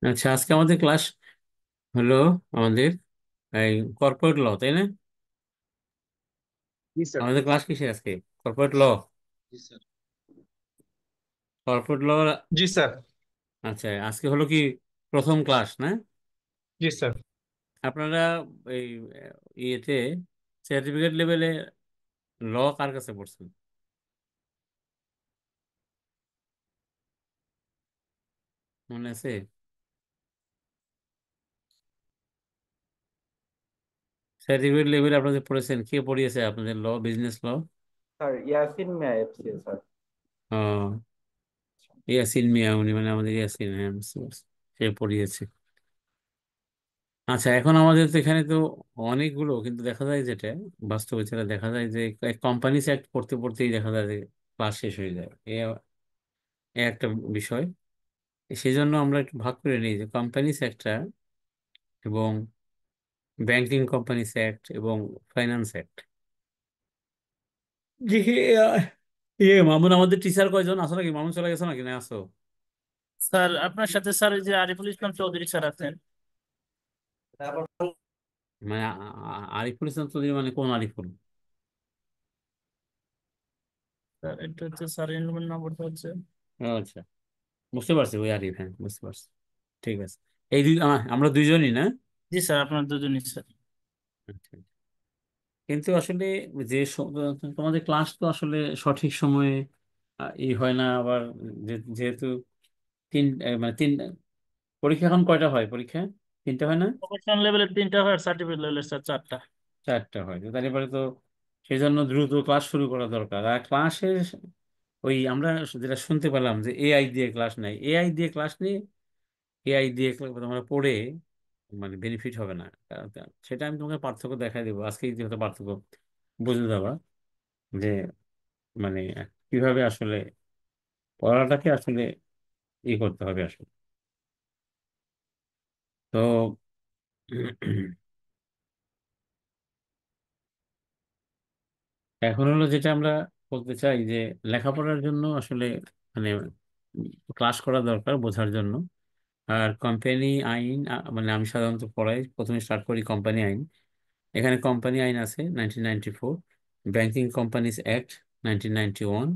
আচ্ছা, আজকে আমাদের ক্লাস হলো আমাদের এই কর্পোরেট ল, তাই না? जी सर। আমাদের ক্লাস কিসে আজকে? Corporate law. जी सर। Corporate law. जी सर। আচ্ছা, আজকে হলো কি প্রথম ক্লাস না? जी सर। আপনারা এই ইয়েতে সার্টিফিকেট লেভেলে ল কার কাছে পড়ছেন? মনে আছে? সার্টিফিকেট লেভেলে আপনাদের পড়েছেন, কে পড়িয়েছে আপনাদের ল, বিজনেস ল? सर यासीन में आए थे सर। ও, ইয়াসিন মিয়া, উনি মানে আমাদের ইয়াসিন, হ্যাঁ বুঝতে পারছি। সে পড়িয়েছে। আচ্ছা, এখন আমাদের তো এখানে তো অনেকগুলো, কিন্তু দেখা যায় যেটা বাস্তবে যেটা দেখা যায় যে কোম্পানিজ অ্যাক্ট পড়তে পড়তেই দেখা যায় যে ক্লাস শেষ হয়ে যায়। এ একটা বিষয়। সেই জন্য আমরা একটু ভাগ করে নিই যে কোম্পানিজ অ্যাক্টটা এবং ব্যাংকিং কোম্পানিজ অ্যাক্ট এবং ফাইন্যান্স অ্যাক্ট। জি। আহ, মামুন, আমাদের টিচার কয়জন আসো নাকি? মামুন চলে গেছে নাকি, না আসো? স্যার আপনার সাথে স্যার ওই যে আরিফুল ইসলাম চৌধুরী স্যার আছেন। মানে আরিফুল ইসলাম চৌধুরী মানে কোন আরিফুল? স্যার এটা হচ্ছে স্যার এর নম্বরটা হচ্ছে। আচ্ছা, বুঝতে পারছি, ওই আরিফ, হ্যাঁ বুঝতে পারছি। ঠিক আছে। এই দুই আমরা দুইজনই না? জি স্যার আপনার দুজনই স্যার। আচ্ছা। কিন্তু আসলে যে তোমাদের ক্লাস তো আসলে সঠিক সময়ে ই হয় না আবার। যেহেতু মানে তিন পরীক্ষা, এখন কয়টা হয় পরীক্ষা? তিনটা হয় না? প্রফেশনাল লেভেলের তিনটা হয় আর সার্টিফিকেট লেভেলের স্যার চারটা। চারটা হয় তো, তাহলে পরে তো সেই জন্য দ্রুত ক্লাস শুরু করা দরকার। আর ক্লাসে ওই আমরা যেটা শুনতে পেলাম যে এআই দিয়ে ক্লাস নেই, এআই দিয়ে ক্লাস নিয়ে এআই দিয়ে তোমরা পড়ে মানে বেনিফিট হবে না। সেটা আমি তোমাকে পার্থক্য দেখাই দেবো আজকে, যেহেতু পার্থক্য বুঝে যাবা যে মানে কিভাবে আসলে পড়াটাকে আসলে করতে হবে আসলে। তো এখন হলো যেটা আমরা বলতে চাই যে লেখাপড়ার জন্য আসলে মানে ক্লাস করা দরকার বোঝার জন্য। আর কোম্পানি আইন মানে আমি সাধারণত পড়াই, প্রথমে স্টার্ট করি কোম্পানি আইন। এখানে কোম্পানি আইন আছে 1994, ব্যাংকিং কোম্পানিজ অ্যাক্ট 1991,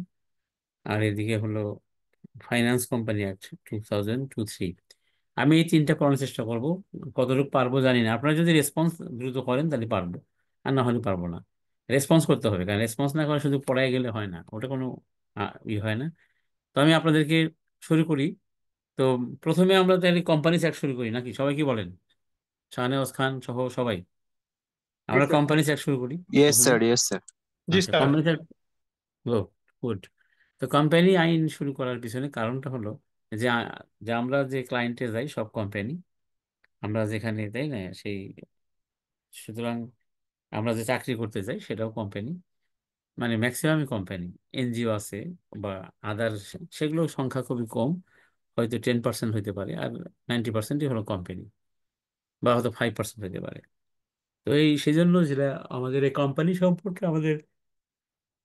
আর এদিকে হলো ফাইন্যান্স কোম্পানি অ্যাক্ট 2002-3। আমি এই তিনটা পড়ানোর চেষ্টা করব। কতটুকু পারবো জানি না, আপনারা যদি রেসপন্স দ্রুত করেন তাহলে পারবো, আর না হলে পারবো না। রেসপন্স করতে হবে, কারণ রেসপন্স না করে শুধু পড়ায় গেলে হয় না, ওটা কোনো হয় না। তো আমি আপনাদেরকে শুরু করি। তো প্রথমে আমরা তাহলে কোম্পানি সেট শুরু করি নাকি, সবাই কি বলেন? শাহনেওয়াজ খান সহ সবাই, जी আমরা सर। কোম্পানি সেট শুরু করি यस প্রথমে। Sir, yes sir. जी আচ্ছা, सर। Company set. গুড। তো কোম্পানি আইন শুরু করার পিছনে কারণটা হলো যে যে আমরা যে ক্লায়েন্টে যাই সব কোম্পানি, আমরা যেখানে তাই না সেই, সুতরাং আমরা যে চাকরি করতে যাই সেটাও কোম্পানি, মানে ম্যাক্সিমামই কোম্পানি। এনজিও আছে বা আদার, সেগুলো সংখ্যা খুবই কম, হয়তো 10% হইতে পারে, আর 90%ই হলো কোম্পানি, বা হয়তো 5% হইতে পারে। তো সেই জন্য যেটা আমাদের এই কোম্পানি সম্পর্কে আমাদের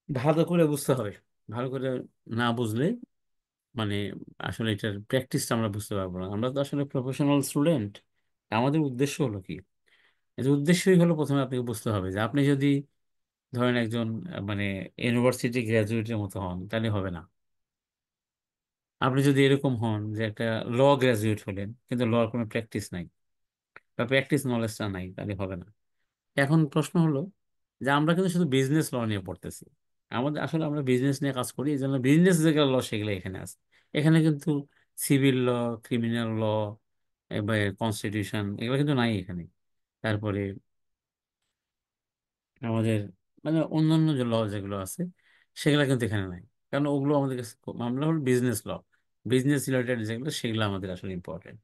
ভালো করে বুঝতে হবে। ভালো করে না বুঝলে মানে আসলে এটার প্র্যাকটিসটা আমরা বুঝতে পারবো না। আমরা তো আসলে প্রফেশনাল স্টুডেন্ট। আমাদের উদ্দেশ্য হলো কি? এই যে উদ্দেশ্যই হলো প্রথমে আপনাকে বুঝতে হবে যে আপনি যদি ধরেন একজন মানে ইউনিভার্সিটি গ্র্যাজুয়েটের মতো হন তাহলে হবে না। আপনি যদি এরকম হন যে একটা ল গ্র্যাজুয়েট হলেন কিন্তু লর কোনো প্র্যাকটিস নাই বা প্র্যাকটিস নলেজটা নাই, তাহলে হবে না। এখন প্রশ্ন হলো যে আমরা কিন্তু শুধু বিজনেস ল নিয়ে পড়তেছি। আমাদের আসলে আমরা বিজনেস নিয়ে কাজ করি, এই জন্য বিজনেস যেগুলো ল সেগুলো এখানে আছে। এখানে কিন্তু সিভিল ল, ক্রিমিনাল ল, এবার কনস্টিটিউশন, এগুলো কিন্তু নাই এখানে। তারপরে আমাদের মানে অন্যান্য যে ল যেগুলো আছে সেগুলো কিন্তু এখানে নাই, কারণ ওগুলো আমাদের কাছে আমরা হলো বিজনেস ল, বিজনেস রিলেটেড যেগুলো সেগুলো আমাদের আসলে ইম্পর্টেন্ট।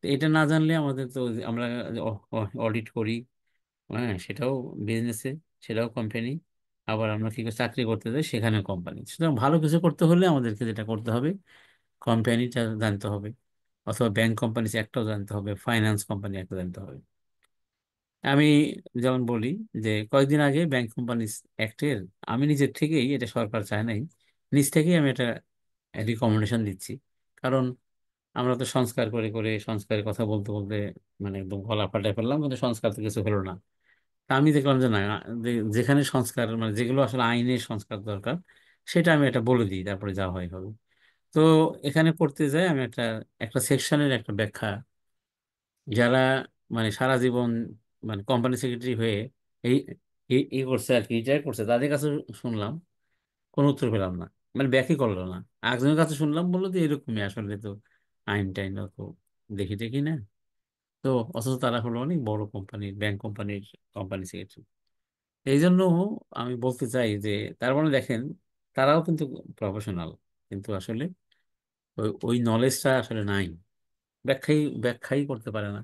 তো এটা না জানলে আমাদের তো আমরা অডিট করি, হ্যাঁ সেটাও বিজনেসে, সেটাও কোম্পানি। আবার আমরা কি করে চাকরি করতে যাই সেখানে কোম্পানি। সুতরাং ভালো কিছু করতে হলে আমাদেরকে যেটা করতে হবে, কোম্পানিটা জানতে হবে, অথবা ব্যাংক কোম্পানি একটাও জানতে হবে, ফাইন্যান্স কোম্পানি একটা জানতে হবে। আমি যেমন বলি যে কয়েকদিন আগে ব্যাংক কোম্পানি অ্যাক্টের, আমি নিজের থেকেই, এটা সরকার চায় নাই, নিজ থেকেই আমি এটা রিকমেন্ডেশন দিচ্ছি। কারণ আমরা তো সংস্কার করে করে সংস্কারের কথা বলতে বলতে মানে একদম গলা ফাটাই ফেললাম, কিন্তু সংস্কার তো কিছু হলো না। তা আমি দেখলাম যে না, যেখানে সংস্কার মানে যেগুলো আসলে আইনের সংস্কার দরকার সেটা আমি এটা বলে দিই, তারপরে যা হয় হবে। তো এখানে পড়তে যাই আমি একটা একটা সেকশনের একটা ব্যাখ্যা, যারা মানে সারা জীবন মানে কোম্পানি সেক্রেটারি হয়ে এই এই করছে আর কি, রিটায়ার করছে, তাদের কাছে শুনলাম কোনো উত্তর পেলাম না, মানে ব্যাকই করলো না। একজনের কাছে শুনলাম, বললো যে এরকমই আসলে, তো আইন টাইন তো দেখি টেকি না। তো অথচ তারা হলো অনেক বড় কোম্পানির, ব্যাংক কোম্পানির কোম্পানি সেক্রেটারি। এই জন্য আমি বলতে চাই যে তার মানে দেখেন, তারাও কিন্তু প্রফেশনাল, কিন্তু আসলে ওই ওই নলেজটা আসলে নাই, ব্যাখ্যাই ব্যাখ্যাই করতে পারে না,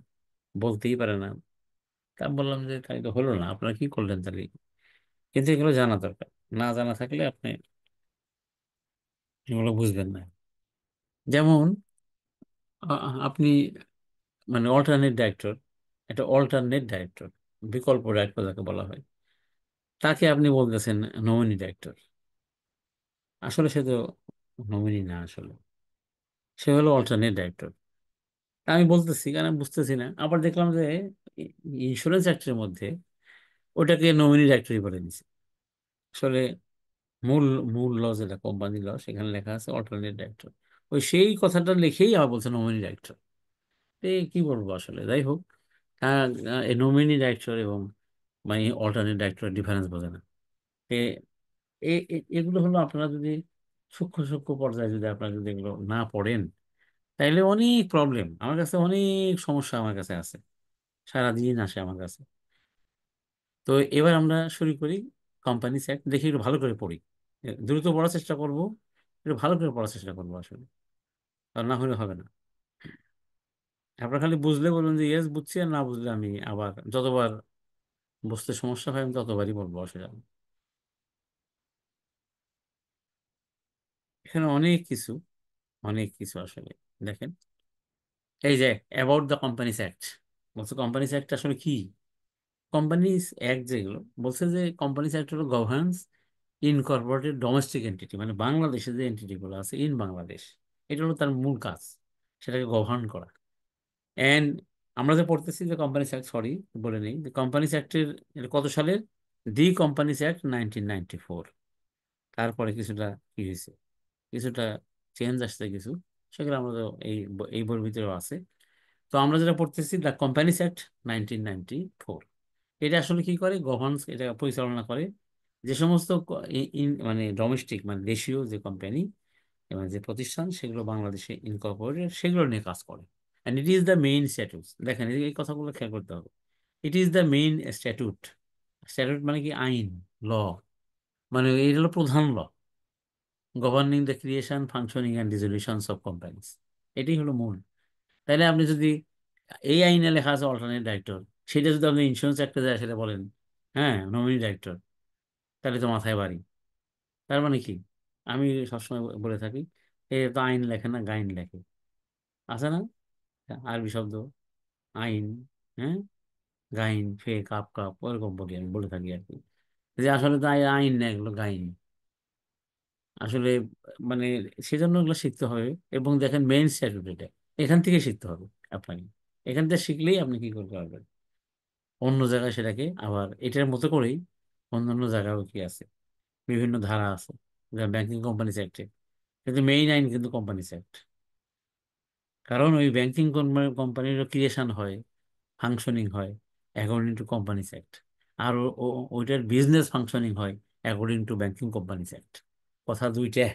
বলতেই পারে না। তা আমি বললাম যে তাই তো হলো না, আপনারা কি করলেন তাহলে? কিন্তু এগুলো জানা দরকার, না জানা থাকলে আপনি এগুলো বুঝবেন না। যেমন আপনি মানে অল্টারনেট ডাইরেক্টর, একটা অল্টারনেট ডাইরেক্টর, বিকল্প ডাইরেক্টর যাকে বলা হয়, তাকে আপনি বলতেছেন নমিনি ডাইরেক্টর। আসলে সে তো নমিনি না, আসলে সে হলো অল্টারনেট ডাইরেক্টর। আমি বলতেছি কারণ আমি বুঝতেছি না, আবার দেখলাম যে ইন্স্যুরেন্স অ্যাক্টের মধ্যে ওটাকে নমিনি ডাইরেক্টরই বলে দিছে। আসলে মূল মূল ল যেটা কোম্পানি ল, সেখানে লেখা আছে অল্টারনেট ডাইরেক্টর। ওই সেই কথাটা লিখেই আবার বলছে নমিনি ডাইরেক্টর। কি বলবো আসলে, যাই হোক। এই নমিনি ডাইরেক্টর এবং মানে অল্টারনেট ডাইরেক্টর ডিফারেন্স বোঝে না। এ এগুলো হলো, আপনারা যদি সূক্ষ্ম সূক্ষ্ম পর্যায়ে যদি আপনারা যদি এগুলো না পড়েন, তাইলে অনেক প্রবলেম আমার কাছে, অনেক সমস্যা আমার কাছে আছে, সারাদিন আসে আমার কাছে। তো এবার আমরা শুরু করি কোম্পানিজ অ্যাক্ট, দেখি একটু ভালো করে পড়ি। দ্রুত পড়ার চেষ্টা করব, একটু ভালো করে পড়ার চেষ্টা করবো আসলে, আর না হলে হবে না। আপনার খালি বুঝলে বলুন যে ইয়েস বুঝছি, আর না বুঝলে আমি আবার যতবার বুঝতে সমস্যা হয় আমি ততবারই বলবো, অসুবিধা নেই। এখানে অনেক কিছু, অনেক কিছু আসলে দেখেন। এই যে অ্যাবাউট দ্য কোম্পানিজ অ্যাক্ট বলছে, কোম্পানিজ অ্যাক্ট আসলে কি? কোম্পানিজ অ্যাক্ট যেগুলো বলছে, যে কোম্পানিজ অ্যাক্ট হলো গভর্নেন্স ইনকর্পোরেটেড ডোমেস্টিক এন্টিটি, মানে বাংলাদেশে যে এন্টিটি গুলো আছে ইন বাংলাদেশ, এটা হলো তার মূল কাজ, সেটাকে গভর্ন করা। এন্ড আমরা যে পড়তেছি যে কোম্পানিজ অ্যাক্ট, সরি বলে নেই, যে কোম্পানিজ অ্যাক্টের কত সালের, দি কোম্পানিজ অ্যাক্ট 1994। তারপরে কিছুটা কি হয়েছে, কিছুটা চেঞ্জ আসছে কিছু, সেগুলো আমরা তো এই বইয়ের ভিতরেও আছে। তো আমরা যেটা পড়তেছি দ্য কোম্পানিজ অ্যাক্ট 1994, এটা আসলে কি করে, গভর্নস এটা পরিচালনা করে। যে সমস্ত মানে ডোমেস্টিক মানে দেশীয় যে কোম্পানি এবং যে প্রতিষ্ঠান, সেগুলো বাংলাদেশে ইনকর্পোরেটেড, সেগুলো নিয়ে কাজ করে। And it is the main statute. দেখেন এই কথাগুলো খেয়াল করতে হবে। It is the main statute. Statute মানে কি, আইন, ল, মানে এটা হলো প্রধান law, governing the creation functioning and resolutions of companies. এটাই হলো মূল। তাহলে আপনি যদি এই আইনে লেখা আছে অল্টারনেট ডাইরেক্টর, সেটা যদি আপনি ইন্স্যুরেন্স একটা যায় সেটা বলেন হ্যাঁ নমিনি ডাইরেক্টর, তাহলে তো মাথায় বাড়ি। তার মানে কি, আমি সবসময় বলে থাকি, এ তো আইন লেখে না, গাইন লেখে, আছে না আরবি শব্দ, আইন, হ্যাঁ, গাইন, ফে কাপ কাপ, ওরকম বলি, আমি বলে থাকি আর কি, যে আসলে তো আইন না, এগুলো গাইন আসলে। মানে সেজন্য এগুলো শিখতে হবে। এবং দেখেন মেইন স্ট্যাটুট এটা, এখান থেকে শিখতে হবে আপনাকে। এখান থেকে শিখলেই আপনি কি করতে পারবেন, অন্য জায়গায় সেটাকে আবার এটার মতো করেই অন্য অন্য জায়গায়ও কি আছে, বিভিন্ন ধারা আছে, ব্যাংকিং কোম্পানিজ অ্যাক্টে, কিন্তু মেইন আইন কিন্তু কোম্পানিজ অ্যাক্ট। কারণ ওই ব্যাংকিং কোম্পানির ক্রিয়েশন হয়, ফাংশনিং হয় অ্যাকর্ডিং টু কোম্পানিজ অ্যাক্ট। আর ওইটার বিজনেস ফাংশনিং হয় according to banking companies act. কথা দুইটা।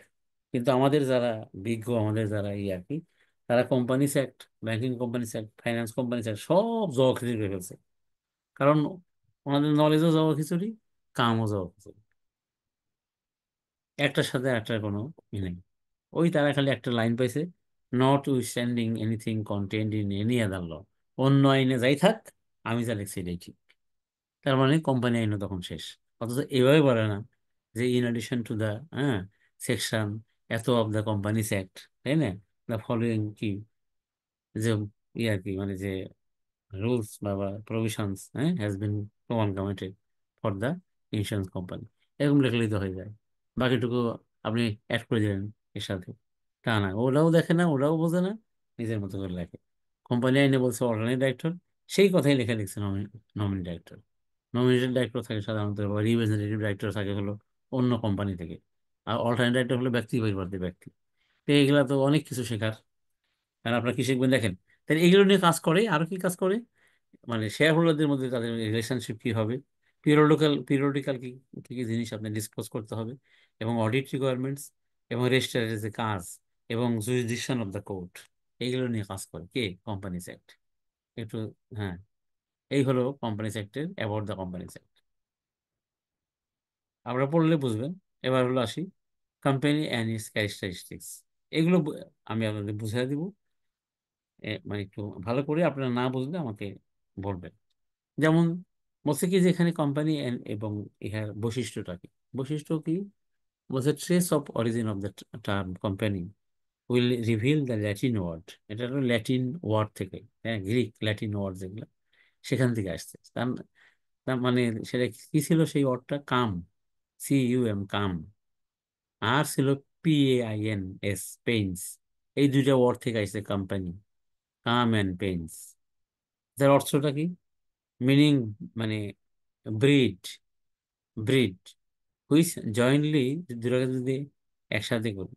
কিন্তু আমাদের যারা বিজ্ঞ, আমাদের যারা আর কি, তারা companies act, banking companies act, finance companies act সব জবাবদিহি করে ফেলছে। কারণ ওনাদের নলেজও জবা খিচুড়ি, কামও জবা খিচুড়ি, একটার সাথে একটার কোনো ই নেই। ওই তারা খালি একটা লাইন পাইছে, notwithstanding anything content in any other law, অন্য আইনে যাই থাক, আমি যা লিখছি এটাই ঠিক। তার মানে কোম্পানি আইনও তখন শেষ। অথচ এভাবে বলে না যে ইন এডিশন টু দা, হ্যাঁ, সেকশন এত অফ দ্য কোম্পানিজ অ্যাক্ট, তাই না, দ্য ফলোয়িং কি, যে আর কি, মানে যে রুলস বা প্রভিশনস, হ্যাঁ, হ্যাজ বিন প্রমাণ committed for the insurance company, এরকম লিখলেই তো হয়ে যায়। বাকিটুকু আপনি অ্যাড করে দিলেন এর সাথে। তা না, ওরাও দেখে না, ওরাও বোঝে না, নিজের মতো করে লেখে। কোম্পানি আইনে বলছে অল্টারনেট ডাইরেক্টর, সেই কথাই লেখা লিখছে নমিনি ডাইরেক্টর। নমিনেটেড ডাইরেক্টর থাকে সাধারণত, বা রিপ্রেজেন্টেটিভ ডাইরেক্টর থাকে হলো অন্য কোম্পানি থেকে, আর অল্টারনেট ডাইরেক্টর হলো ব্যক্তি পরিবর্তে ব্যক্তি। তো এগুলা তো অনেক কিছু শেখার। কারণ আপনারা কি শিখবেন দেখেন, তাহলে এগুলো নিয়ে কাজ করে। আরো কি কাজ করে, মানে শেয়ার হোল্ডারদের মধ্যে তাদের রিলেশনশিপ কি হবে, পিরিয়ডিক্যাল কি কি কি জিনিস আপনি ডিসক্লোজ করতে হবে, এবং অডিট রিকোয়ারমেন্টস, এবং রেজিস্ট্রারের যে কাজ, এবং জুরিসডিকশন অফ দ্য কোর্ট, এইগুলো নিয়ে কাজ করে কে? Companies act. একটু, হ্যাঁ, এই হলো কোম্পানিজ অ্যাক্টের অ্যাবাউট দ্য কোম্পানিজ অ্যাক্ট। আমরা পড়লে বুঝবেন। এবার হলো আসি কোম্পানি অ্যান্ড ইটস ক্যারেক্টারিস্টিক্স। এগুলো আমি আপনাদের বুঝিয়ে দিব। মানে একটু ভালো করে, আপনারা না বুঝলে আমাকে বলবেন। যেমন বলছে কি যে এখানে কোম্পানি এবং ইহার বৈশিষ্ট্যটা কি, বৈশিষ্ট্য কি বলছে, trace of origin of the term company will reveal the Latin word. এটা হলো ল্যাটিন ওয়ার্ড থেকে, হ্যাঁ, গ্রিক ল্যাটিন ওয়ার্ড যেগুলো সেখান থেকে আসছে। তার তার মানে সেটা কি ছিল, সেই ওয়ার্ডটা কাম, CUM, কাম। আর ছিল PAINS, পেইন্স। এই দুইটা ওয়ার্ড থেকে আসছে কোম্পানি, কাম অ্যান্ড পেইন্স। যার অর্থটা কি, মিনিং, মানে ব্রিড, ব্রিড হুইচ জয়েন্টলি, দুটাকে যদি একসাথে করি,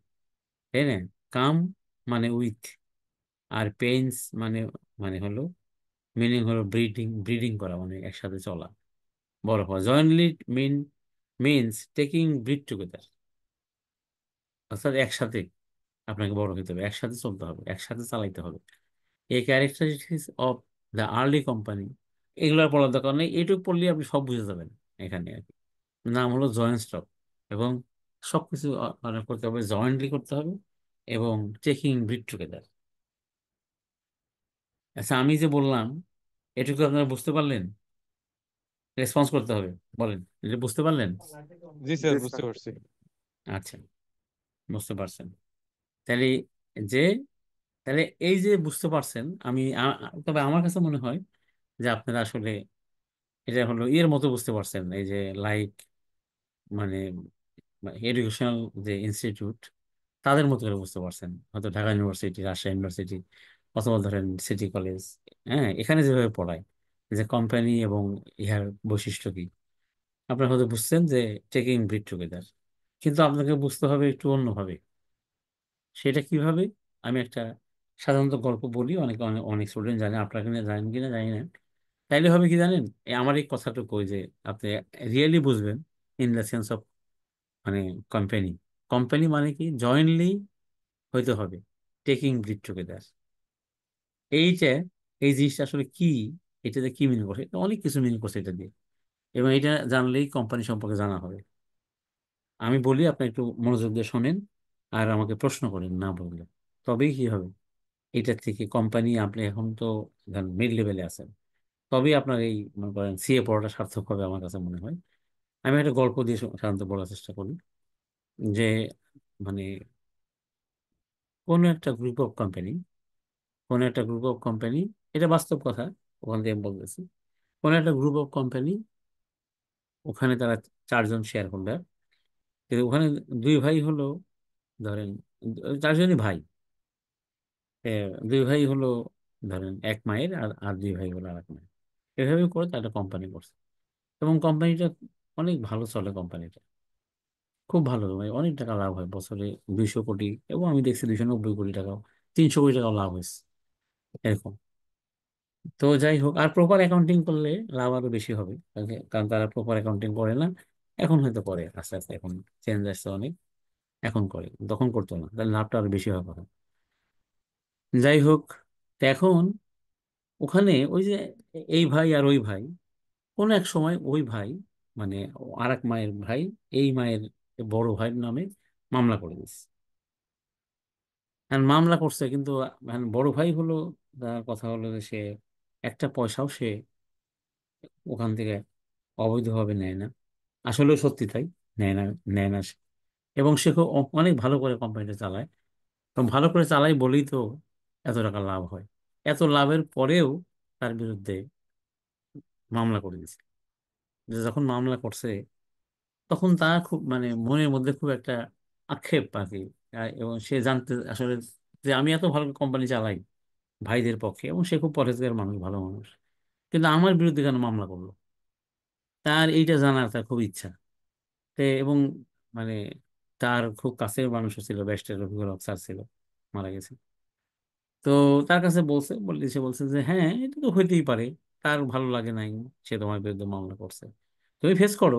তাই না? কাম মানে উইথ, আর পেইন্স মানে, মানে হলো, মিনিং হলো ব্রিডিং, ব্রিডিং করা মানে একসাথে চলা, বড় হওয়া। জয়েন্টলি মিন মিনস টেকিং ব্রিড টুগেদার, অর্থাৎ একসাথে আপনাকে বড় হতে হবে, একসাথে চলতে হবে, একসাথে চালাইতে হবে। এই characteristics of the early company, এগুলোর পড়ার দরকার নেই, এইটুকু পড়লে আপনি সব বুঝে যাবেন এখানে আর কি। নাম হলো জয়েন্ট স্টক, এবং সবকিছু মানে করতে হবে, জয়েন্টলি করতে হবে, এবং টেকিং ব্রিড টুগেদার। আচ্ছা, আমি যে বললাম এটুকু আপনারা বুঝতে পারলেন? রেসপন্স করতে হবে, বলেন, এটা বুঝতে পারলেন? জি স্যার, বুঝতে পারছি। আচ্ছা, বুঝতে পারছেন। তাহলে যে, তাহলে এই যে বুঝতে পারছেন, আমি তবে আমার কাছে মনে হয় যে আপনারা আসলে এটা হলো এর মতো বুঝতে পারছেন, এই যে লাইক, মানে এডুকেশনাল যে ইনস্টিটিউট, তাদের মতো করে বুঝতে পারছেন, হয়তো ঢাকা ইউনিভার্সিটি, রাজশাহী ইউনিভার্সিটি, অথবা ধরেন সিটি কলেজ, হ্যাঁ, এখানে যেভাবে পড়ায় যে কোম্পানি এবং ইহার বৈশিষ্ট্য কি, আপনারা হয়তো বুঝছেন যে টেকিং ব্রিড টুগেদার। কিন্তু আপনাকে বুঝতে হবে একটু অন্যভাবে। সেটা কিভাবে, আমি একটা সাধারণত গল্প বলি, অনেকে অনেক অনেক স্টুডেন্ট জানে, আপনারা কিনা জানেন কিনা জানি না। তাইলে হবে কি জানেন, আমার এই কথাটুকু ওই যে আপনি রিয়েলি বুঝবেন, ইন দ্য সেন্স অফ, মানে কোম্পানি, কোম্পানি মানে কি জয়েন্টলি হইতে হবে, টেকিং ব্রিড টুগেদার। এইটা, এই জিনিসটা আসলে কি, এটাতে কি মিনিং করছে, এটা অনেক কিছু মিনিং করছে এটা দিয়ে। এবং এটা জানলেই কোম্পানি সম্পর্কে জানা হবে। আমি বলি, আপনি একটু মনোযোগ দিয়ে শোনেন, আর আমাকে প্রশ্ন করেন না বললে, তবেই কি হবে, এটা থেকে কোম্পানি, আপনি এখন তো মিড লেভেলে আছেন, তবেই আপনার এই মনে করেন CA পড়াটা সার্থক হবে আমার কাছে মনে হয়। আমি একটা গল্প দিয়ে সাধারণত বলার চেষ্টা করি, যে মানে কোন একটা গ্রুপ অফ কোম্পানি, কোন একটা গ্রুপ অফ কোম্পানি, এটা বাস্তব কথা, ওখান থেকে আমি বলতেছি। কোন একটা গ্রুপ অফ কোম্পানি, ওখানে তারা চারজন শেয়ার হোল্ডার, কিন্তু ওখানে দুই ভাই হলো, ধরেন চারজনই ভাই, এ, দুই ভাই হলো ধরেন এক মায়ের, আর আর দুই ভাই হলো আর এক মায়ের। এভাবে করে তারা একটা কোম্পানি করছে, এবং কোম্পানিটা অনেক ভালো চলে, কোম্পানিটা খুব ভালো, মানে অনেক টাকা লাভ হয় বছরে, 200 কোটি, এবং আমি দেখছি 290 কোটি টাকাও, 300 কোটি টাকাও লাভ হয়েছে এরকম। তো যাই হোক, আর প্রপার অ্যাকাউন্টিং করলে লাভ আরো বেশি হবে, কারণ তারা প্রপার অ্যাকাউন্টিং করে না। এখন হয়তো করে আস্তে আস্তে, এখন চেঞ্জ আসছে অনেক, এখন করে, তখন করতো না, তাহলে লাভটা আরো বেশি হওয়ার কথা। যাই হোক, তো এখন ওখানে ওই যে এই ভাই আর ওই ভাই, কোন এক সময় ওই ভাই, মানে আর এক মায়ের ভাই, এই মায়ের বড় ভাইয়ের নামে মামলা করে দিচ্ছে। আর মামলা করছে, কিন্তু বড় ভাই হলো, তার কথা হলো যে সে একটা পয়সাও সে ওখান থেকে অবৈধভাবে নেয় না। আসলেও সত্যি তাই, নেয় না, নেয় না সে। এবং সে খুব অনেক ভালো করে কোম্পানিটা চালায়, এবং ভালো করে চালাই বলেই তো এত টাকা লাভ হয়। এত লাভের পরেও তার বিরুদ্ধে মামলা করে দিয়েছে। যে যখন মামলা করছে, তখন তার খুব, মানে মনের মধ্যে খুব একটা আক্ষেপ আর কি। এবং সে জানতে আসলে যে আমি এত ভালো কোম্পানি চালাই, ভাইদের পক্ষে, এবং সে খুব পরেজগার মানুষ, ভালো মানুষ, কিন্তু আমার বিরুদ্ধে কেন মামলা করলো? তার এইটা জানার তার খুব ইচ্ছা। এবং মানে তার খুব কাছের মানুষ ছিল, ব্যারিস্টার রফিকুল হক স্যার ছিল, মারা গেছে। তো তার কাছে সে বলছে যে হ্যাঁ, এটা তো হইতেই পারে, তার ভালো লাগে নাই, সে তোমার বিরুদ্ধে মামলা করছে, তুমি ফেস করো।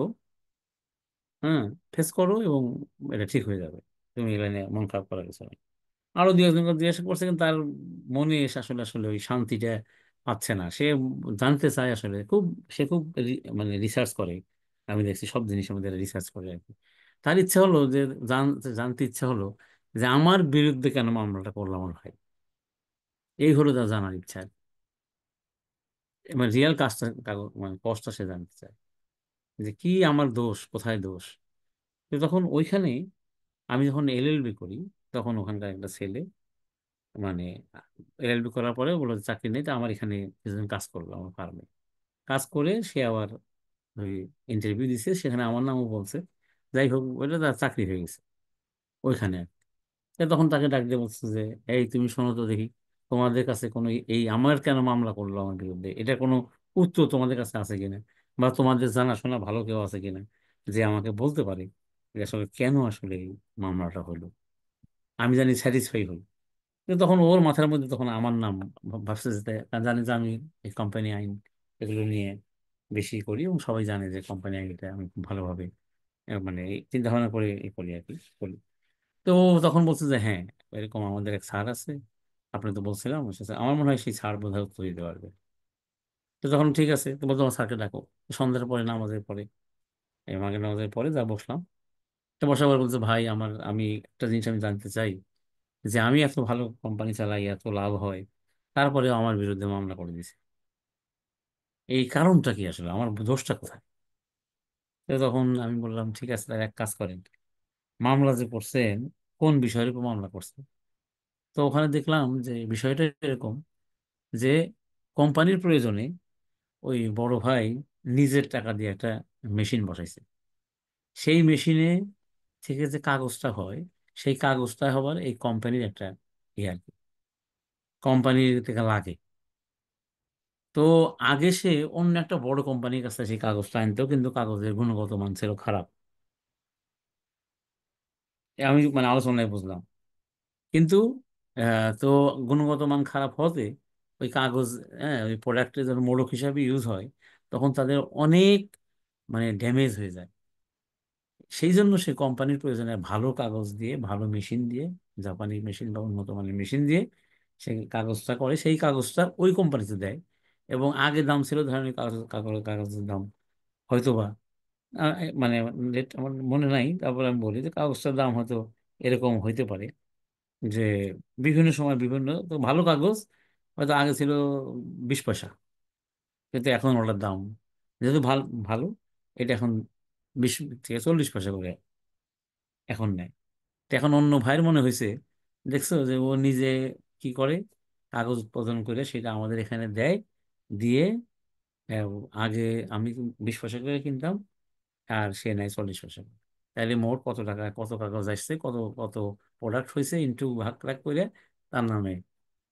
হ্যাঁ, ফেস করো এবং এটা ঠিক হয়ে যাবে, তুমি এগুলো নিয়ে মন খারাপ করার কিছু নেই। আরো দুই একজনকে জিজ্ঞাসা করছে, কিন্তু তার মনে আসলে আসলে ওই শান্তিটা পাচ্ছে না। সে জানতে চায় আসলে খুব, সে খুব মানে রিসার্চ করে। আমি দেখছি সব জিনিসের মধ্যে রিসার্চ করে আর কি। তার ইচ্ছা হলো যে জানতে ইচ্ছা হলো যে আমার বিরুদ্ধে কেন মামলাটা করলো আমার ভাই। এই হলো তার জানার ইচ্ছা আর কি। মানে রিয়েল কাজটা, মানে কষ্টটা সে জানতে চায়, যে কি আমার দোষ, কোথায় দোষ। তো তখন ওইখানে আমি যখন এলএলবি করি, তখন ওখানকার একটা ছেলে, মানে এলএলবি করার পরে বললো যে চাকরি নেই, তো আমার এখানে কিছুদিন কাজ করলো আমার ফার্মে। কাজ করে সে আবার ওই ইন্টারভিউ দিছে, সেখানে আমার নামও বলছে। যাই হোক, ওইটা তার চাকরি হয়ে গেছে ওইখানে। তখন তাকে ডাক দিয়ে বলছে যে এই তুমি শোনো তো দেখি, তোমাদের কাছে কোনো এই আমার কেন মামলা করলো আমার বিরুদ্ধে, এটা কোনো উত্তর তোমাদের কাছে আছে কিনা, বা তোমাদের জানাশোনা ভালো কেউ আছে কিনা, যে আমাকে বলতে পারে যে আসলে কেন আসলে এই মামলাটা হলো, আমি জানি স্যাটিসফাই হই। কিন্তু তখন ওর মাথার মধ্যে তখন আমার নাম ভাবছে, যে জানে যে আমি এই কোম্পানি আইন এগুলো নিয়ে বেশি করি, এবং সবাই জানে যে কোম্পানি আইনটা আমি খুব ভালোভাবে মানে চিন্তা ভাবনা করে করি আর কি, করি। তো ও তখন বলছে যে হ্যাঁ, এরকম আমাদের এক স্যার আছে, আপনি তো বলছিলাম, আমার মনে হয় সেই স্যার বোধহয় উত্তর দিতে পারবে। তো তখন ঠিক আছে, তো বলতো আমার স্যারকে ডাকো। সন্ধ্যার পরে, নামাজের পরে, এই মাগরিব নামাজের পরে যা বসলাম। তো বসার পর বলছে, ভাই আমি একটা জিনিস আমি জানতে চাই, যে আমি এত ভালো কোম্পানি চালাই, এত লাভ হয়, তারপরেও আমার বিরুদ্ধে মামলা করে দিছে, এই কারণটা কি আসলে, আমার দোষটা কোথায়? তো তখন আমি বললাম ঠিক আছে, তাহলে এক কাজ করেন, মামলা যে করছেন কোন বিষয়ের উপর মামলা করছেন? তো ওখানে দেখলাম যে বিষয়টা এরকম, যে কোম্পানির প্রয়োজনে ওই বড় ভাই নিজের টাকা দিয়ে একটা মেশিন বসাইছে। সেই মেশিনে থেকে যে কাগজটা হয়, সেই কাগজটা হবার এই কোম্পানির একটা ইয়ে আর কি, কোম্পানির থেকে লাগে। তো আগে সে অন্য একটা বড় কোম্পানির কাছে সেই কাগজটা আনতো, কিন্তু কাগজের গুণগত মান ছিল খারাপ। আমি মানে আলোচনায় বুঝলাম। কিন্তু তো গুণগত মান খারাপ হতে ওই কাগজ, হ্যাঁ, ওই প্রোডাক্টের যখন মোড়ক হিসাবে ইউজ হয়, তখন তাদের অনেক মানে ড্যামেজ হয়ে যায়। সেই জন্য সে কোম্পানির প্রয়োজনে ভালো কাগজ দিয়ে, ভালো মেশিন দিয়ে, জাপানি মেশিন বা উন্নত মানের মেশিন দিয়ে সে কাগজটা করে, সেই কাগজটা ওই কোম্পানিতে দেয়। এবং আগে দাম ছিল ধরেন ওই কাগজের দাম হয়তোবা মানে রেট আমার মনে নাই, তারপরে আমি বলি যে কাগজটার দাম হয়তো এরকম হইতে পারে, যে বিভিন্ন সময় বিভিন্ন, তো ভালো কাগজ হয়তো আগে ছিল 20 পয়সা, কিন্তু এখন ওটার দাম যেহেতু ভালো ভালো, এটা এখন 20 থেকে 40 পয়সা করে এখন নেয়। তো এখন অন্য ভাইয়ের মনে হয়েছে, দেখছো যে ও নিজে কি করে, কাগজ উৎপাদন করে সেটা আমাদের এখানে দেয়, দিয়ে আহ, আগে আমি 20 পয়সা করে কিনতাম, আর সে নেয় 40 পয়সা করে। তাহলে মোট কত টাকা, কত কাগজ আসছে, কত কত প্রোডাক্ট হয়েছে, ইন্টু ভাগ ভাগ করে তার নামে,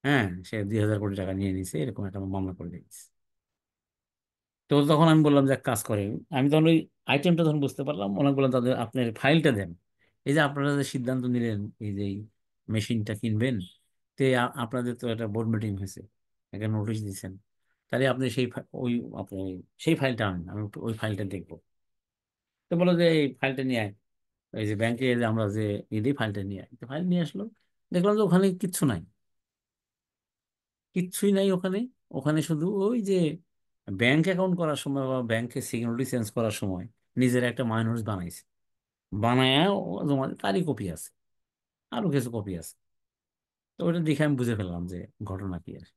হ্যাঁ, সে 2,000 কোটি টাকা নিয়ে নিছে, এরকম একটা মামলা করে দিয়েছে। তো তখন আমি বললাম যে এক কাজ করেন, আমি তখন ওই আইটেমটা যখন বুঝতে পারলাম, অনেক বললাম তাদের আপনার ফাইলটা দেন, এই যে আপনারা যে সিদ্ধান্ত নিলেন এই যে মেশিনটা কিনবেন, তে আপনাদের তো একটা বোর্ড মিটিং হয়েছে, একটা নোটিশ দিয়েছেন, তাহলে আপনি ওই আপনি সেই ফাইলটা আনেন, আমি একটু ওই ফাইলটা দেখবো। তো বলো যে এই ফাইলটা নিয়ে আয়, এই যে ব্যাংকে যে আমরা যে দিই ফাইলটা নিয়ে আয়। তো ফাইল নিয়ে আসলো, দেখলাম যে ওখানে কিচ্ছু নাই, কিচ্ছুই নাই ওখানে। ওখানে শুধু ওই যে ব্যাংক অ্যাকাউন্ট করার সময় বা ব্যাংকে সিকিউরিটি চেঞ্জ করার সময় নিজের একটা মাইনরিটি বানাইছে, বানায়া জমা তারই কপি আছে, আরো কিছু কপি আছে। তো ওটা দেখে আমি বুঝে ফেললাম যে ঘটনা কি আর।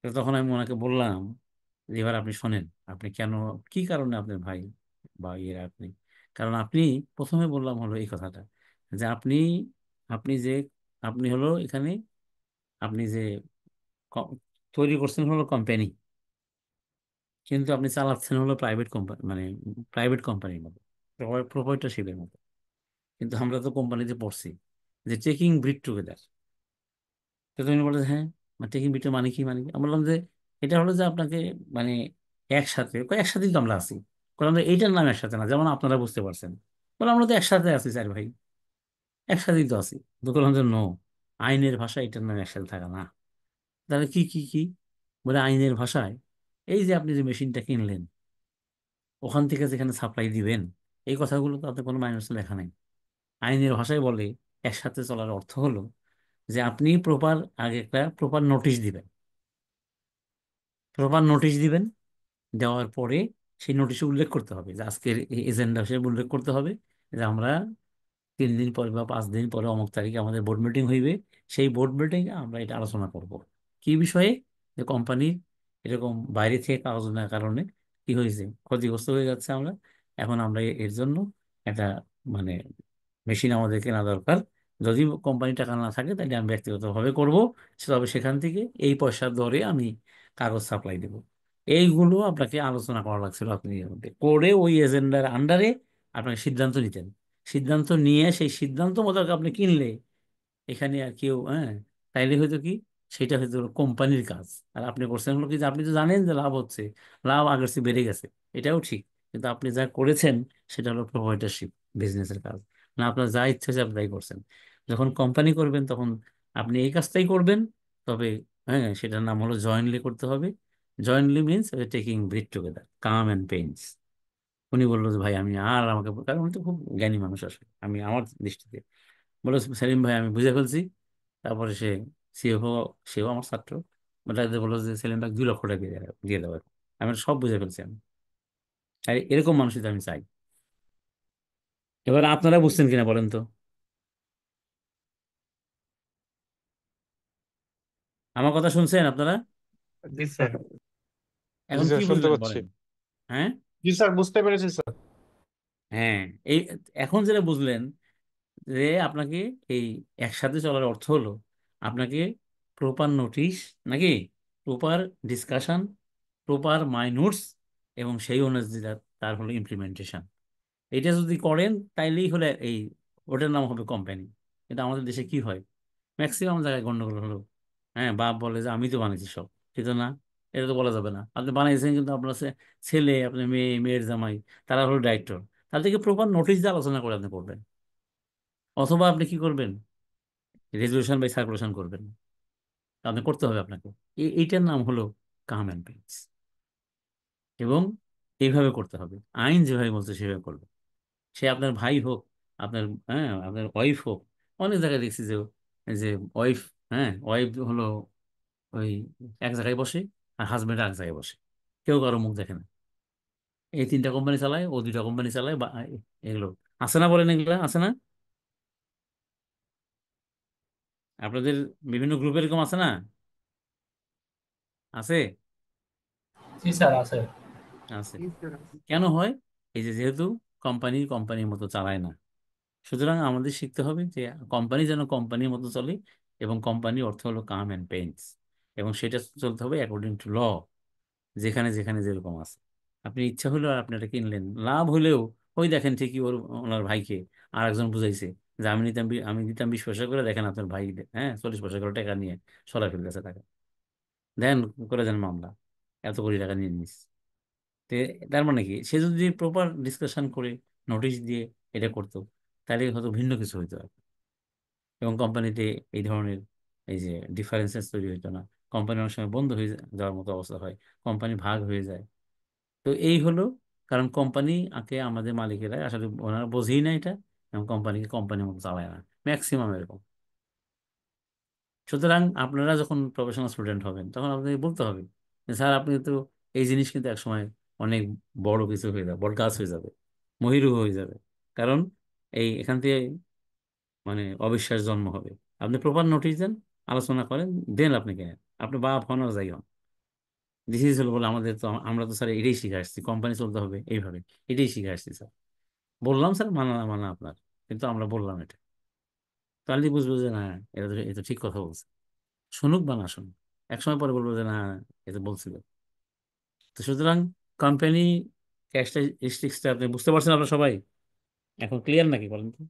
তো তখন আমি ওনাকে বললাম যে এবার আপনি শোনেন, আপনি কেন, কি কারণে আপনার ভাই বা ইয়েরা আপনি, কারণ আপনি, প্রথমে বললাম হলো এই কথাটা, যে আপনি যে আপনি হলো এখানে, আপনি যে ক- তৈরি করছেন হলো কোম্পানি, কিন্তু আপনি চালাচ্ছেন হলো প্রাইভেট কোম্পানি, মানে প্রাইভেট কোম্পানির মতো, প্রোপাইটারশিপের মতো। কিন্তু আমরা তো কোম্পানিতে পড়ছি যে টেকিং ব্রিড টুগেদার। তো তো তুমি বলে হ্যাঁ, টেকিং ভিডিও মানে কি, আমি বললাম যে এটা হলো যে আপনাকে মানে একসাথে, একসাথেই তো আমরা আছি। বললাম যে এইটার নাম একসাথে না, যেমন আপনারা বুঝতে পারছেন। বললাম আমরা তো একসাথে আছি স্যার ভাই, একসাথেই তো আছি। তো বললাম যে নো, আইনের ভাষায় এটার নাম একসাথে থাকা না। তাহলে কি কি কি? বলে আইনের ভাষায় এই যে আপনি যে মেশিনটা কিনলেন, ওখান থেকে যেখানে সাপ্লাই দিবেন, এই কথাগুলো তো আপনার কোনো মাইনাসে লেখা নেই। আইনের ভাষায় বলে একসাথে চলার অর্থ হলো যে আপনি প্রপার, আগে একটা প্রপার নোটিশ দিবেন। প্রপার নোটিশ দিবেন, দেওয়ার পরে সেই নোটিশে উল্লেখ করতে হবে যে আজকের এজেন্ডা হিসেবে উল্লেখ করতে হবে যে আমরা 3 দিন পরে বা 5 দিন পরে অমুক তারিখে আমাদের বোর্ড মিটিং হইবে। সেই বোর্ড মিটিং আমরা এটা আলোচনা করব কি বিষয়ে, যে কোম্পানির এরকম বাইরে থেকে কাগজ নেওয়ার কারণে কি হয়েছে, ক্ষতিগ্রস্ত হয়ে যাচ্ছে আমরা। এখন আমরা এর জন্য একটা মানে মেশিন আমাদের কেনা দরকার। যদি কোম্পানি টাকা না থাকে তাহলে আমি ব্যক্তিগতভাবে করব, তবে সেখান থেকে এই পয়সার দরে আমি কাগজ সাপ্লাই দেব। এইগুলো আপনাকে আলোচনা করা লাগছিল, আপনি এর মধ্যে করে ওই এজেন্ডার আন্ডারে আপনাকে সিদ্ধান্ত নিতেন। সিদ্ধান্ত নিয়ে সেই সিদ্ধান্ত মোতাবেক আপনি কিনলে এখানে আর কেউ, হ্যাঁ, তাইলে হয়তো কি, সেটা হয়তো কোম্পানির কাজ। আর আপনি করছেন হলো কি যে আপনি তো জানেন যে লাভ হচ্ছে, লাভ আগের চেয়ে বেড়ে গেছে, এটাও ঠিক। কিন্তু আপনি যা করেছেন সেটা হলো প্রোভাইডারশিপ, বিজনেসের কাজ। না, আপনার যা ইচ্ছে হচ্ছে আপনি তাই করছেন। যখন কোম্পানি করবেন তখন আপনি এই কাজটাই করবেন, তবে হ্যাঁ সেটার নাম হলো জয়েন্টলি করতে হবে। Jointly means taking breath together, come and pains. উনি বললো যে ভাই আমি আর আমাকে, কারণ উনি তো খুব জ্ঞানী মানুষ আসলে, আমি আমার দৃষ্টিতে বলে সেলিম ভাই আমি বুঝে ফেলছি। তারপরে সে সিএফও, সেও আমার ছাত্র, তাদের বললো যে সেলিম ভাই 2 লক্ষ টাকা দিয়ে দেবো। আমি সব বুঝে ফেলছি আমি। আর এরকম মানুষই তো আমি চাই। এবার আপনারা বুঝছেন কিনা বলেন তো, আমার কথা শুনছেন আপনারা? জি স্যার। জি এখন কি স্যার, শুনতে বুঝলেন পাচ্ছি। বলেন? হ্যাঁ, জি স্যার, বুঝতে পেরেছি স্যার। হ্যাঁ, এই এখন যেটা বুঝলেন যে আপনাকে এই একসাথে চলার অর্থ হলো আপনাকে প্রপার নোটিশ, নাকি প্রপার ডিসকাশন, প্রপার মাইনুটস, এবং সেই অনুযায়ী তার হলো ইমপ্লিমেন্টেশন। এটা যদি করেন তাইলেই হলে এই, ওটার নাম হবে কোম্পানি। কিন্তু আমাদের দেশে কি হয়, ম্যাক্সিমাম জায়গায় গন্ডগোল হলো, হ্যাঁ বাপ বলে যে আমি তো বানিয়েছি সব, কিন্তু না, এটা তো বলা যাবে না। আপনি বানিয়েছেন কিন্তু আপনার ছেলে, আপনার মেয়ে, মেয়ের জামাই, তারা হলো ডাইরেক্টর। তার থেকে প্রপার নোটিশ দিয়ে আলোচনা করে আপনি করবেন। অথবা আপনি কি করবেন, রেজলিউশন বাই সার্কুলেশন করবেন। আপনি করতে হবে আপনাকে। এইটার নাম হলো কাম অ্যান্ড পেইন্স। এবং এইভাবে করতে হবে, আইন যেভাবে বলছে সেভাবে করবে। সে আপনার ভাই হোক, আপনার, হ্যাঁ আপনার ওয়াইফ হোক। অনেক জায়গায় দেখছি যে যে ওয়াইফ, হ্যাঁ ওয়াইফ হলো ওই এক জায়গায় বসে, আর হাজবেন্ড এক জায়গায় বসে, কেউ কারো মুখ দেখে না। এই 3টা কোম্পানি চালায়, ও 2টা কোম্পানি চালায়, বা এগুলো আছে না, বলেন এগুলো আছে না আপনাদের বিভিন্ন গ্রুপে, এরকম আছে না? আছে, জি স্যার, আছে। আছে। কেন হয়? এই যে যেহেতু কোম্পানি কোম্পানির মতো চালায় না, সুতরাং আমাদের শিখতে হবে যে কোম্পানি যেন কোম্পানির মতো চলে, এবং কোম্পানির অর্থ হলো কাম অ্যান্ড পেইন্স, এবং সেটা চলতে হবে অ্যাকর্ডিং টু ল, যেখানে যেখানে যেরকম আছে। আপনি ইচ্ছা হলো আর আপনি এটা কিনলেন, লাভ হলেও ওই দেখেন ঠিকই ওনার ভাইকে আর একজন বুঝাইছে যে আমি দিতাম 20 পয়সা করে, দেখেন আপনার ভাই, হ্যাঁ 40 পয়সা করে টাকা নিয়ে সরাই ফেলতেছে টাকা, দেন করে দেন মামলা, এত কোটি টাকা নিয়ে নিস। তে তার মানে কি, সে যদি প্রপার ডিসকাশন করে নোটিশ দিয়ে এটা করতো, তাহলে হয়তো ভিন্ন কিছু হইতো আর। এবং কোম্পানিতে এই ধরনের এই যে ডিফারেন্সেস তৈরি হইতো না। কোম্পানি অনেক সময় বন্ধ হয়ে যাওয়ার মতো অবস্থা হয়, কোম্পানি ভাগ হয়ে যায়। তো এই হলো কারণ, কোম্পানি আগে আমাদের মালিকেরা আসলে ওনারা বোঝেই না এটা, এবং কোম্পানিকে কোম্পানির মতো চালায় না, ম্যাক্সিমাম এরকম। সুতরাং আপনারা যখন প্রফেশনাল স্টুডেন্ট হবেন তখন আপনাকে বলতে হবে যে স্যার আপনি তো, এই জিনিস কিন্তু একসময় অনেক বড় কিছু হয়ে যাবে, বড় গাছ হয়ে যাবে, মহিরুহ হয়ে যাবে। কারণ এখান থেকে অবিশ্বাস জন্ম হবে। আপনি প্রপার নোটিশ দেন, আলোচনা করেন, দেন আপনি কেনেন, আপনি বাপ হন আর যাই হন। দিস ইজ হলো বলে আমাদের তো, আমরা তো স্যার এটাই শিখে আসছি, কোম্পানি চলতে হবে এইভাবে, এটাই শিখে আসছি স্যার। বললাম স্যার, মানা না মানা আপনার, কিন্তু আমরা বললাম এটা। তাহলে বুঝবো যে না, এটা ঠিক কথা বলছে, শুনুক বা না শুনুক, একসময় পরে বলবো যে না, এটা বলছিল। তো সুতরাং কোম্পানি ক্যারেক্টারিস্টিক্সটা আপনি বুঝতে পারছেন আপনারা সবাই? এখন ক্লিয়ার নাকি বলেন তো?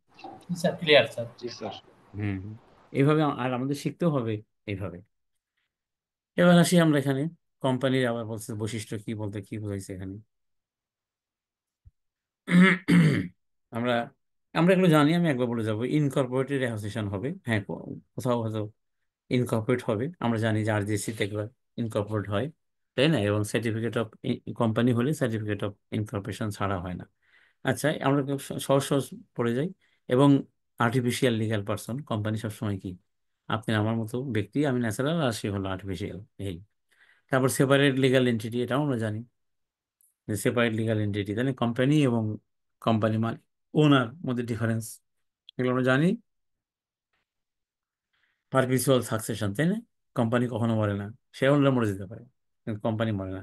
জি স্যার, ক্লিয়ার স্যার। জি স্যার। হুম হুম। এইভাবে আর আমাদের শিখতেও হবে এইভাবে। এবার আসি আমরা এখানে কোম্পানির, আবার বলছে বৈশিষ্ট্য কি বলতে কি বোঝাইছে এখানে। আমরা আমরা এগুলো জানি, আমি একবার বলে যাবো। ইনকর্পোরেটেড অ্যাসোসিয়েশন হবে, হ্যাঁ, কোথাও হয়তো ইনকর্পোরেট হবে। আমরা জানি যে আরজিসিতে এগুলো ইনকর্পোরেট হয়, তাই না? এবং সার্টিফিকেট অফ কোম্পানি হলে সার্টিফিকেট অফ ইনকর্পোরেশন ছাড়া হয় না। আচ্ছা, আমরা খুব সহজ সহজ পড়ে যাই। এবং আর্টিফিশিয়াল লিগ্যাল পার্সন, কোম্পানি সবসময় কি আপনি আমার মতো ব্যক্তি, আমি ন্যাচারাল আর সে হলো আর্টিফিশিয়াল, এই। তারপর সেপারেট লিগ্যাল এন্টিটি, এটাও আমরা জানি যে সেপারেট লিগ্যাল এন্টিটি, তাহলে কোম্পানি এবং কোম্পানি মানে ওনার মধ্যে ডিফারেন্স, এগুলো আমরা জানি। পারপিচুয়াল সাকসেশন, তাই না? কোম্পানি কখনো মরে না, সে ওনারা মরে যেতে পারে কিন্তু কোম্পানি মরে না।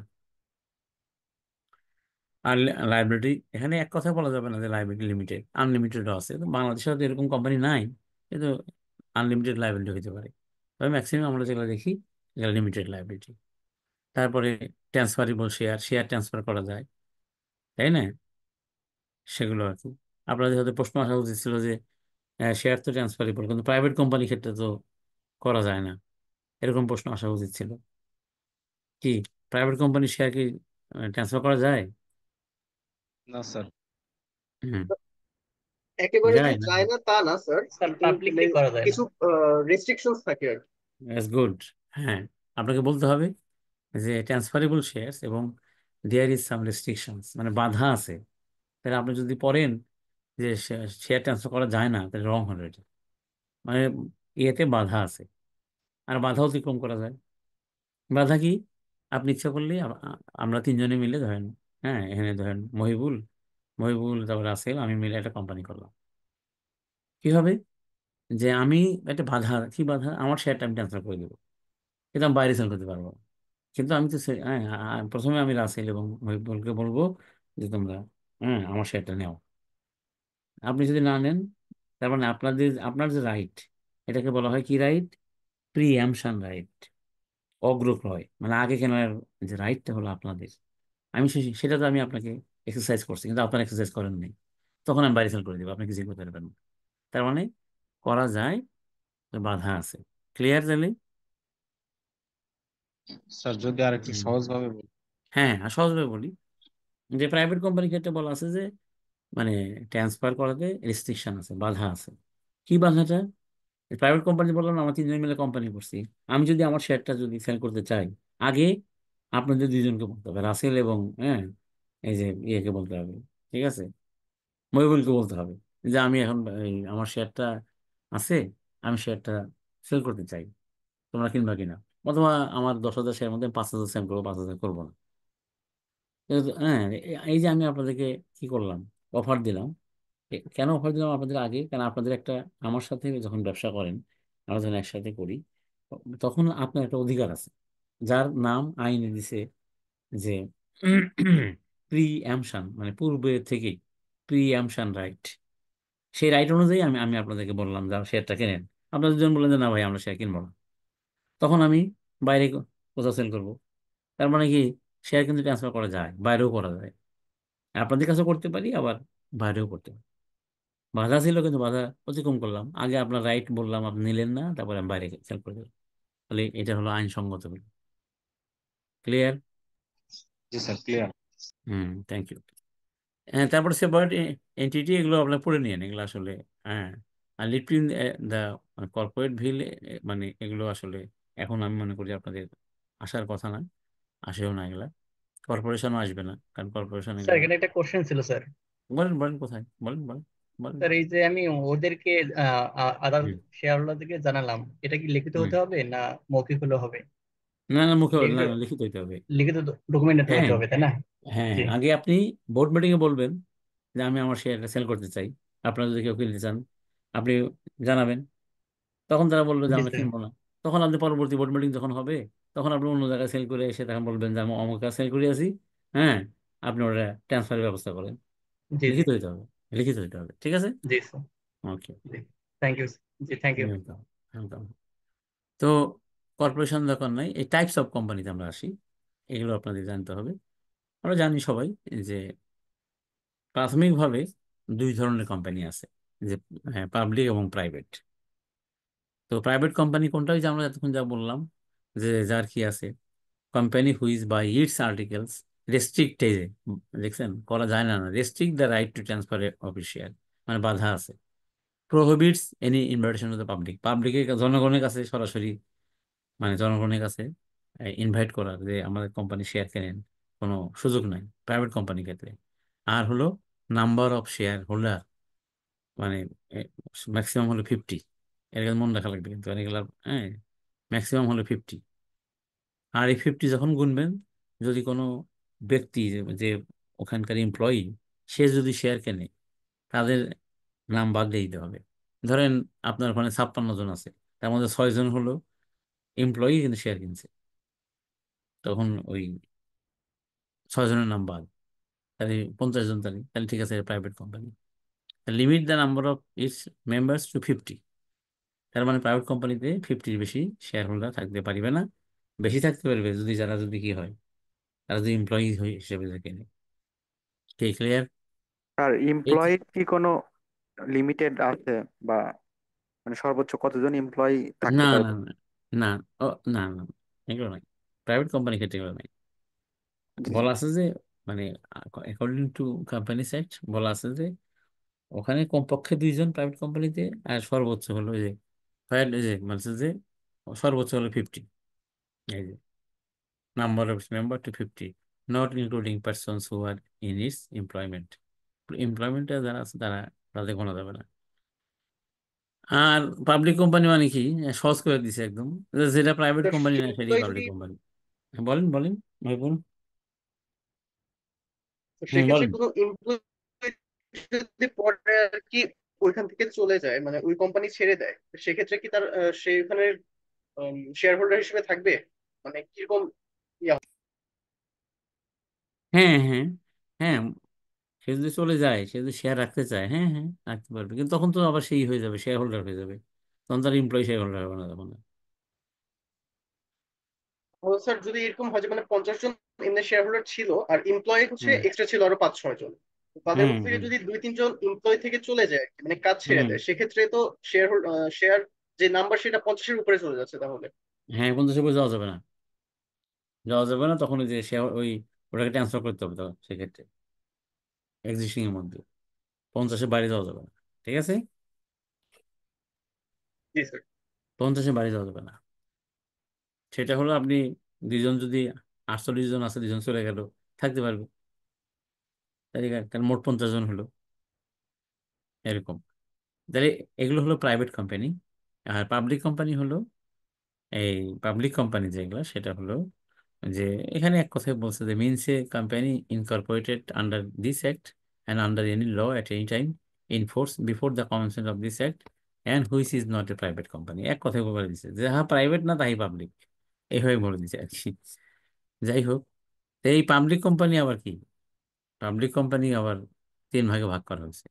আর লাইবিলিটি, এখানে এক কথা বলা যাবে না যে লাইবিলিটি লিমিটেড, আনলিমিটেডও আছে। তো বাংলাদেশে হয়তো এরকম কোম্পানি নাই, কিন্তু আনলিমিটেড লাইবিলিটি হতে পারে। তবে ম্যাক্সিমাম আমরা যেগুলো দেখি এগুলো লিমিটেড লাইবিলিটি। তারপরে ট্রান্সফারেবল শেয়ার, শেয়ার ট্রান্সফার করা যায়, তাই না? সেগুলো আর কি। আপনাদের হয়তো প্রশ্ন আসা উচিত ছিল যে শেয়ার তো ট্রান্সফারেবল, কিন্তু প্রাইভেট কোম্পানির ক্ষেত্রে তো করা যায় না, এরকম প্রশ্ন আসা উচিত ছিল। কি, প্রাইভেট কোম্পানির শেয়ার কি ট্রান্সফার করা যায়? না স্যার। হুম, একেবারে যে যায় না। যায় না তা না স্যার, স্যার কিন্তু পাবলিকলি করা যায় না। কিছু রেস্ট্রিকশনস থাকে আর কি। That's good. হ্যাঁ, আপনাকে বলতে হবে যে ট্রান্সফারেবল শেয়ারস এবং দেয়ার ইজ সাম রেস্ট্রিকশনস, মানে বাধা আছে। তাহলে আপনি যদি পড়েন যে শেয়ার ট্রান্সফার করা যায় না, তাহলে রং হবে এটা। মানে ইয়েতে বাধা আছে, আর বাধা অতিক্রম করা যায়। বাধা কি? আপনি ইচ্ছা করলে আমরা তিনজনে মিলে ধরেন, হ্যাঁ, এখানে ধরেন মহিবুল, তারপর রাসেল, আমি মিলে একটা কোম্পানি করলাম। কি হবে? যে আমি একটা বাধা, কি বাধা, আমার শেয়ারটা আমি ট্রান্সফার করে দেবো, কিন্তু আমি বাইরে সেল করতে পারবো না। কিন্তু আমি তো হ্যাঁ, প্রথমে আমি রাসেল এবং মহিবুলকে বলবো যে তোমরা, হ্যাঁ, আমার শেয়ারটা নেও। আপনি যদি না নেন, তার মানে আপনার যে রাইট, এটাকে বলা হয় কি রাইট? প্রিএমশন রাইট, অগ্রক্রয়, মানে আগে কেনার যে রাইটটা হলো আপনাদের। সেটা তো আমি আপনাকে এক্সারসাইজ করছি, কিন্তু আপনার এক্সারসাইজ করেন নাই। তখন আমি বাইরে সেল করে দেবো, আপনি কিছু করতে পারবেন না। তার মানে করা যায়, তো বাধা আছে। ক্লিয়ার তাহলে? স্যার যদি আর একটু হুম। সহজ ভাবে বলেন। হ্যাঁ, আর সহজভাবে বলি যে প্রাইভেট কোম্পানির ক্ষেত্রে বলা আছে যে মানে ট্রান্সফার করাতে রেস্ট্রিকশন আছে, বাধা আছে। কি বাধাটা? প্রাইভেট কোম্পানি বললাম না, আমরা তিনজন মিলে কোম্পানি করছি। আমি যদি আমার শেয়ারটা যদি সেল করতে চাই, আগে আপনাদের দুইজনকে বলতে হবে, রাসেল এবং, হ্যাঁ, এই যে ইয়েকে বলতে হবে, ঠিক আছে, মহিবুলকে বলতে হবে যে আমি এখন আমার শেয়ারটা আছে, আমি শেয়ারটা সেল করতে চাই, তোমরা কিনবা কিনা। অথবা আমার 10,000 শেয়ার মধ্যে 5,000 সেল করবো, 5,000 করবো না। হ্যাঁ, এই যে আমি আপনাদেরকে কি করলাম, অফার দিলাম। কেন অফার দিলাম আপনাদের আগে? কারণ আপনাদের একটা, আমার সাথে যখন ব্যবসা করেন, আমরা যখন একসাথে করি, তখন আপনার একটা অধিকার আছে, যার নাম আইনে দিছে যে প্রি অ্যামশন, মানে পূর্বে থেকেই প্রি অ্যামশন রাইট। সেই রাইট অনুযায়ী আমি আমি আপনাদেরকে বললাম যে শেয়ারটা কেনেন। আপনারা দুজন বললেন যে না ভাই, আমরা শেয়ার কিনবো না। তখন আমি বাইরে কোথাও সেল করবো। তার মানে কি, শেয়ার কিন্তু ট্রান্সফার করা যায়, বাইরেও করা যায়। আপনাদের কাছেও করতে পারি, আবার বাইরেও করতে পারি। বাধা ছিল, কিন্তু বাধা অতিক্রম করলাম। আগে আপনার রাইট বললাম, আপনি নিলেন না, তারপরে আমি বাইরে সেল করে দিলাম। তাহলে এটা হলো আইনসঙ্গত। ক্লিয়ার? জি স্যার, ক্লিয়ার। হুম, থ্যাংক ইউ। হ্যাঁ, তারপরে সেপারেট এন্টিটি, এগুলো আপনার পড়ে নিয়েন, এগুলো আসলে, হ্যাঁ। আর লিট্রিন দ্য কর্পোরেট ভিল, মানে এগুলো আসলে এখন আমি মনে করি আপনাদের আসার কথা না, আসেও না এগুলা। কর্পোরেশনও আসবে না, কারণ কর্পোরেশন স্যার এগুলা। এখানে একটা কোশ্চেন ছিল স্যার। বলেন বলেন, কোথায় বলেন, বলেন বলেন। স্যার এই যে আমি ওদেরকে আদার হুম। শেয়ার হোল্ডারদেরকে জানালাম, এটা কি লিখিত হুম। হতে হবে না মৌখিক হলে হবে? না না, মুখে না, লিখিত, না, লিখিত হইতে হবে। লিখিত ডকুমেন্ট হ্যাঁ, হতে হবে তাই না? হ্যাঁ, জি আগে আপনি বোর্ড মিটিং এ বলবেন যে আমি আমার শেয়ারটা সেল করতে চাই, আপনারা যদি কেউ কিনতে চান আপনি জানাবেন। তখন তারা বললো যে জি আমরা স্যার। কিনবো না। তখন আপনি পরবর্তী বোর্ড মিটিং যখন হবে, তখন আপনি অন্য জায়গায় সেল করে এসে তখন বলবেন যে আমি অমুক সেল করে আছি, হ্যাঁ, আপনি ওটা ট্রান্সফারের ব্যবস্থা করেন। জি জি লিখিত হইতে হবে, লিখিত হইতে হবে, ঠিক আছে? জি স্যার। ওকে। জি, থ্যাংক ইউ। জি থ্যাংক ইউ। Welcome, welcome. তো কর্পোরেশন দরকার নাই, এই টাইপস অফ কোম্পানিতে আমরা আসি। এগুলো আপনাদের জানতে হবে। আমরা জানি সবাই যে প্রাথমিকভাবে দুই ধরনের কোম্পানি আছে, যে পাবলিক এবং প্রাইভেট। তো প্রাইভেট কোম্পানি কোনটা, ওই যে আমরা এতক্ষণ যা বললাম, যে যার কি আছে, company which by its articles restrict, এই যে দেখছেন করা যায় না, restrict the right to transfer of share, মানে বাধা আছে। Prohibits any invitation to the public, পাবলিকের জনগণের কাছে সরাসরি, মানে জনগণের কাছে ইনভাইট করার, যে আমাদের কোম্পানি শেয়ার কেনেন, কোনো সুযোগ নাই প্রাইভেট কোম্পানির ক্ষেত্রে। আর হলো নাম্বার অফ শেয়ার হোল্ডার, মানে ম্যাক্সিমাম হলো 50, এর কাছে মনে রাখা লাগবে কিন্তু এগুলা, হ্যাঁ, ম্যাক্সিমাম হলো 50। আর এই 50 যখন গুনবেন, যদি কোনো ব্যক্তি যে ওখানকার এমপ্লয়ি, সে যদি শেয়ার কেনে, তাদের নাম বাদ দিয়ে দিতে হবে। ধরেন আপনার ওখানে 56 জন আছে, তার মধ্যে 6 জন হলো এমপ্লয়ি কিন্তু শেয়ার কিনছে, তখন ওই 6 জনের নাম বাদ, তাহলে 50 জন, তাহলে তাহলে ঠিক আছে, private company. Limit the number of its members two 50, তার মানে প্রাইভেট কোম্পানিতে 50-র বেশি শেয়ার হোল্ডার থাকতে পারবে না। বেশি থাকতে পারবে যদি যারা, যদি কি হয়, তারা যদি এমপ্লয়ি হিসেবে থাকে। ঠিক ক্লিয়ার? আর এমপ্লয়ির কি কোনো লিমিটেড আছে, বা মানে সর্বোচ্চ কতজন এমপ্লয়ি না থাকতে না পারবে? না না, ও না না, এগুলো নাই, প্রাইভেট কোম্পানি ক্ষেত্রে এগুলো নাই। জি জি। বলা আছে যে, মানে অ্যাকর্ডিং টু কোম্পানি অ্যাক্ট বলা আছে যে, ওখানে কমপক্ষে 2 জন প্রাইভেট কোম্পানিতে, আর সর্বোচ্চ হলো ওই যে এই যে বলছে যে সর্বোচ্চ হলো 50, এই যে number of member to 50, not including persons who are in its employment, এমপ্লয়মেন্টে যারা আছে তারা, তাদের গোনা যাবে না। আর পাবলিক কোম্পানি মানে কি, সহজ করে দিছে একদম, যেটা প্রাইভেট তো কোম্পানি না সেই সেটাই এমপ্লয়ি যদি পাবলিক কোম্পানি। বলেন বলেন ভাই, বলুন। তো হুম, সেক্ষেত্রে বলেন। কোনো এমপ্লয়ি যদি পরে আর কি ওইখান থেকে চলে যায়, মানে ওই কোম্পানি ছেড়ে দেয়, তো সেক্ষেত্রে কি তার সেখানে শেয়ার হোল্ডার হিসেবে থাকবে, মানে কিরকম ইয়া হ্যাঁ হ্যাঁ হ্যাঁ, সে যদি চলে যায়, সে যদি শেয়ার রাখতে চায়, হ্যাঁ হ্যাঁ রাখতে পারবে, কিন্তু তখন তো আবার সেই হয়ে যাবে, শেয়ার হোল্ডার হয়ে যাবে, তখন তার এমপ্লয়ি শেয়ার হোল্ডার হবে না তখন আর। স্যার যদি এরকম হয় যে মানে 50 জন এমনি শেয়ার হোল্ডার ছিল আর এমপ্লয়ি হচ্ছে হুম এক্সট্রা ছিল আরো 5-6 জন, তো তাদের হুম মধ্যে থেকে হুম যদি 2-3 জন এমপ্লয়ি থেকে চলে যায়, মানে কাজ ছেড়ে হুম। দেয়, সেক্ষেত্রে তো শেয়ার যে নাম্বার সেটা 50-এর উপরে চলে যাচ্ছে তাহলে। হ্যাঁ, 50 যাওয়া যাবে না, যাওয়া যাবে না, তখন ওই যে শেয়ার, ওই ওটাকে ট্রান্সফার করতে হবে তখন সেক্ষেত্রে, এক্সিস্টিং এর মধ্যে 50-এর বাইরে যাওয়া যাবে না। ঠিক আছে, জি স্যার। 50-এর বাইরে যাওয়া যাবে না। সেটা হলো আপনি 2 জন যদি, 48 জন আছে, 2 জন চলে গেল, থাকতে পারবে, তাহলে তাহলে মোট 50 জন হলো, এরকম। তাহলে এগুলো হলো প্রাইভেট কোম্পানি। আর পাবলিক কোম্পানি হলো, এই পাবলিক কোম্পানি যেগুলো, সেটা হলো যে, এখানে এক কথায় বলছে যে, means a company incorporated under this act and under any law at any time in force before the commencement of this act and which is not a private company. এক কথায় বলে দিচ্ছে যে, হ্যাঁ প্রাইভেট না তাই পাবলিক, এইভাবে বলে দিচ্ছে আর কি। যাই হোক, তো এই পাবলিক কোম্পানি আবার কি, পাবলিক কোম্পানি আবার 3 ভাগে ভাগ করা হয়েছে।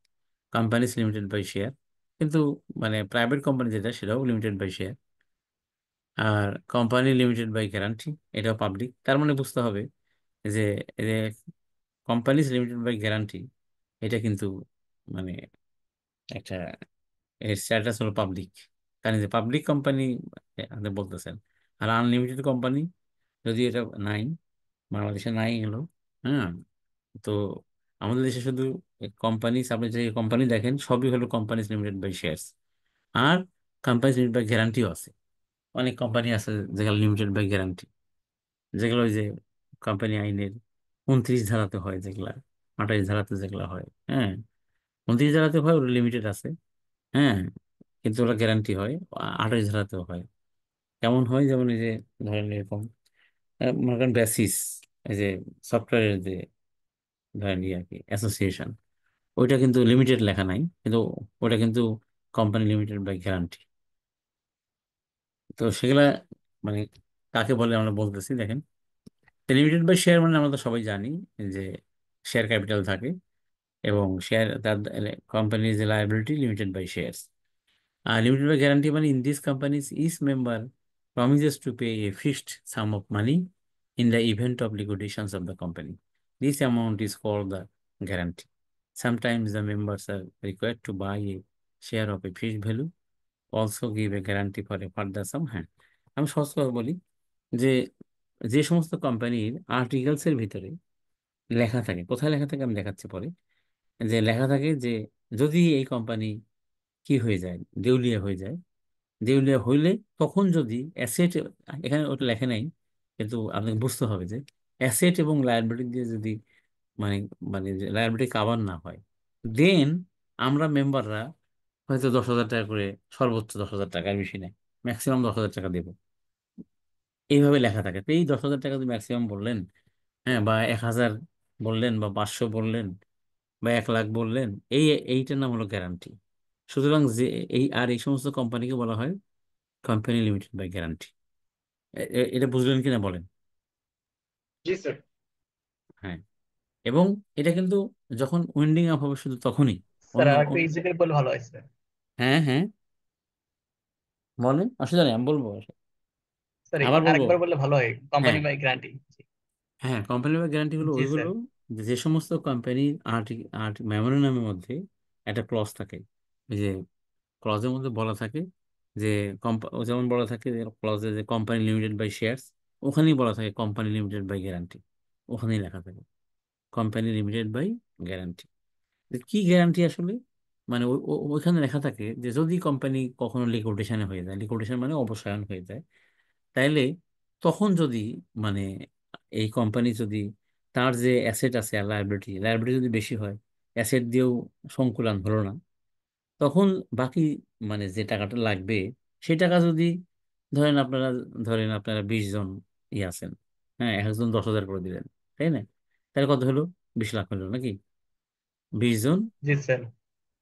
কোম্পানিজ লিমিটেড বাই শেয়ার, কিন্তু মানে প্রাইভেট কোম্পানি যেটা, সেটাও লিমিটেড বাই শেয়ার। আর কোম্পানি লিমিটেড বাই গ্যারান্টি, এটাও পাবলিক। তার মানে বুঝতে হবে যে, কোম্পানিজ লিমিটেড বাই গ্যারান্টি, এটা কিন্তু মানে একটা, এর স্ট্যাটাস হলো পাবলিক, কারণ যে পাবলিক কোম্পানি আপনি বলতেছেন। আর আনলিমিটেড কোম্পানি, যদি এটা নাই, বাংলাদেশে নাই হলো, হ্যাঁ, তো আমাদের দেশে শুধু কোম্পানি, আপনি যে কোম্পানি দেখেন সবই হলো কোম্পানিজ লিমিটেড বাই শেয়ার্স। আর কোম্পানিজ লিমিটেড বাই গ্যারান্টিও আছে, অনেক কোম্পানি আছে যেগুলো লিমিটেড বাই গ্যারান্টি, যেগুলো ওই যে কোম্পানি আইনের 29 ধারাতে হয় যেগুলা, 28 ধারাতে যেগুলা হয়, হ্যাঁ, 29 ধারাতে হয়, ওটা লিমিটেড আছে, হ্যাঁ, কিন্তু ওরা গ্যারান্টি হয়। 28 ধারাতেও হয়। কেমন হয়, যেমন এই যে ধরেন এরকম, মনে করেন বেসিস, এই যে সফটওয়্যারের যে ধরেন ইয়ে আর কি অ্যাসোসিয়েশন, ওইটা কিন্তু লিমিটেড লেখা নাই, কিন্তু ওটা কিন্তু কোম্পানি লিমিটেড বাই গ্যারান্টি। তো সেগুলা মানে কাকে বলে আমরা বলতেছি, দেখেন, লিমিটেড বাই শেয়ার মানে আমরা তো সবাই জানি যে শেয়ার ক্যাপিটাল থাকে, এবং শেয়ার তার কোম্পানি যে লায়াবিলিটি লিমিটেড বাই শেয়ার্স। আর লিমিটেড বাই গ্যারান্টি মানে, in this companies each member promises to pay a fixed sum of money in the event of liquidations of the company. This amount is called the guarantee. Sometimes the members are required to buy a share of a fixed value also give a guarantee for a further sum. হ্যাঁ, আমি সহজ করে বলি যে যে সমস্ত কোম্পানির articles এর ভিতরে লেখা থাকে, কোথায় লেখা থাকে আমি দেখাচ্ছি পরে, যে লেখা থাকে যে যদি এই কোম্পানি কি হয়ে যায়, দেউলিয়া হয়ে যায়, দেউলিয়া হইলে তখন যদি অ্যাসেট, এখানে ওটা লেখে নাই কিন্তু আপনাকে বুঝতে হবে যে অ্যাসেট এবং লায়াবিলিটি দিয়ে যদি মানে মানে লায়াবিলিটি কাভার না হয়, দেন আমরা মেম্বাররা হয়তো 10,000 টাকা করে, সর্বোচ্চ 10,000 টাকার বেশি নেয়, ম্যাক্সিমাম 10,000 টাকা দেবো, এইভাবে লেখা থাকে। তো এই 10,000 টাকা যদি ম্যাক্সিমাম বললেন, হ্যাঁ, বা 1,000 বললেন, বা 500 বললেন, বা 1 লাখ বললেন, এইটার নাম হলো গ্যারান্টি। সুতরাং যে এই সমস্ত কোম্পানিকে বলা হয় কোম্পানি লিমিটেড বাই গ্যারান্টি। এটা বুঝলেন কিনা বলেন? জি স্যার। হ্যাঁ, এবং এটা কিন্তু যখন উইন্ডিং আপ হবে শুধু তখনই। স্যার অন্য আর একটু ইজি করে বললে ভালো হয় স্যার। হ্যাঁ হ্যাঁ, বলেন, অসুবিধা নেই, আমি বলবো, স্যার আবার বলবো। আরেকবার বললে ভালো হয়, কোম্পানি হ্যাঁ বাই গ্যারান্টি। হ্যাঁ, কোম্পানি বা গ্যারান্টি হলো জি ওইগুলো স্যার। যে যে সমস্ত কোম্পানির মেমোরেন্ডামের মধ্যে একটা ক্লজ থাকে। এই যে ক্লজের মধ্যে বলা থাকে যে যেমন বলা থাকে ক্লজে যে কোম্পানি লিমিটেড বাই শেয়ারস, ওখানেই বলা থাকে কোম্পানি লিমিটেড বাই গ্যারান্টি, ওখানেই লেখা থাকে কোম্পানি লিমিটেড বাই গ্যারান্টি। কি গ্যারান্টি আসলে, মানে ওইখানে লেখা থাকে যে যদি কোম্পানি কখনো লিকুইডেশনে হয়ে যায়, লিকুইডেশন মানে অবসায়ন হয়ে যায়, তাইলে তখন যদি মানে এই কোম্পানি যদি তার যে অ্যাসেট আছে আর লায়াবিলিটি, লায়াবিলিটি যদি বেশি হয়, অ্যাসেট দিয়েও সংকুলান হলো না, তখন বাকি মানে যে টাকাটা লাগবে, সেই টাকা যদি ধরেন আপনারা 20 জন আছেন, হ্যাঁ, একজন 10,000 করে দিলেন, তাই না? তাহলে কত হলো? 20 লাখ হলো নাকি? 20 জন, জি স্যার।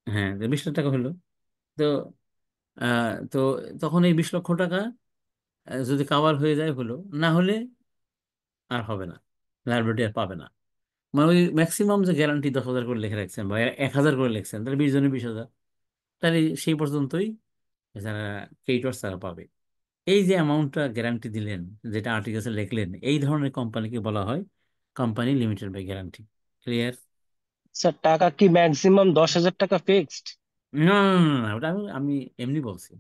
হ্যাঁ, 20 লাখ টাকা হলো। তো তো তখন এই 20 লক্ষ টাকা যদি কাভার হয়ে যায় হলো, না হলে আর হবে না, লাইবিলিটি আর পাবে না। মানে ওই ম্যাক্সিমাম যে গ্যারান্টি 10,000 করে লিখে রাখছেন বা 1,000 করে লিখছেন, তাহলে 20 জনে 20,000, তাহলে সেই পর্যন্তই যারা ক্রেডিটর্স তারা পাবে। এই যে অ্যামাউন্টটা গ্যারান্টি দিলেন, যেটা আর্টিকেলসে লিখলেন, এই ধরনের কোম্পানিকে বলা হয় company limited by guarantee. Clear? Sir টাকা কি ম্যাক্সিমাম 10,000 টাকা ফিক্সড? না না না না, না, ওটা আমি আমি এমনি বলছি।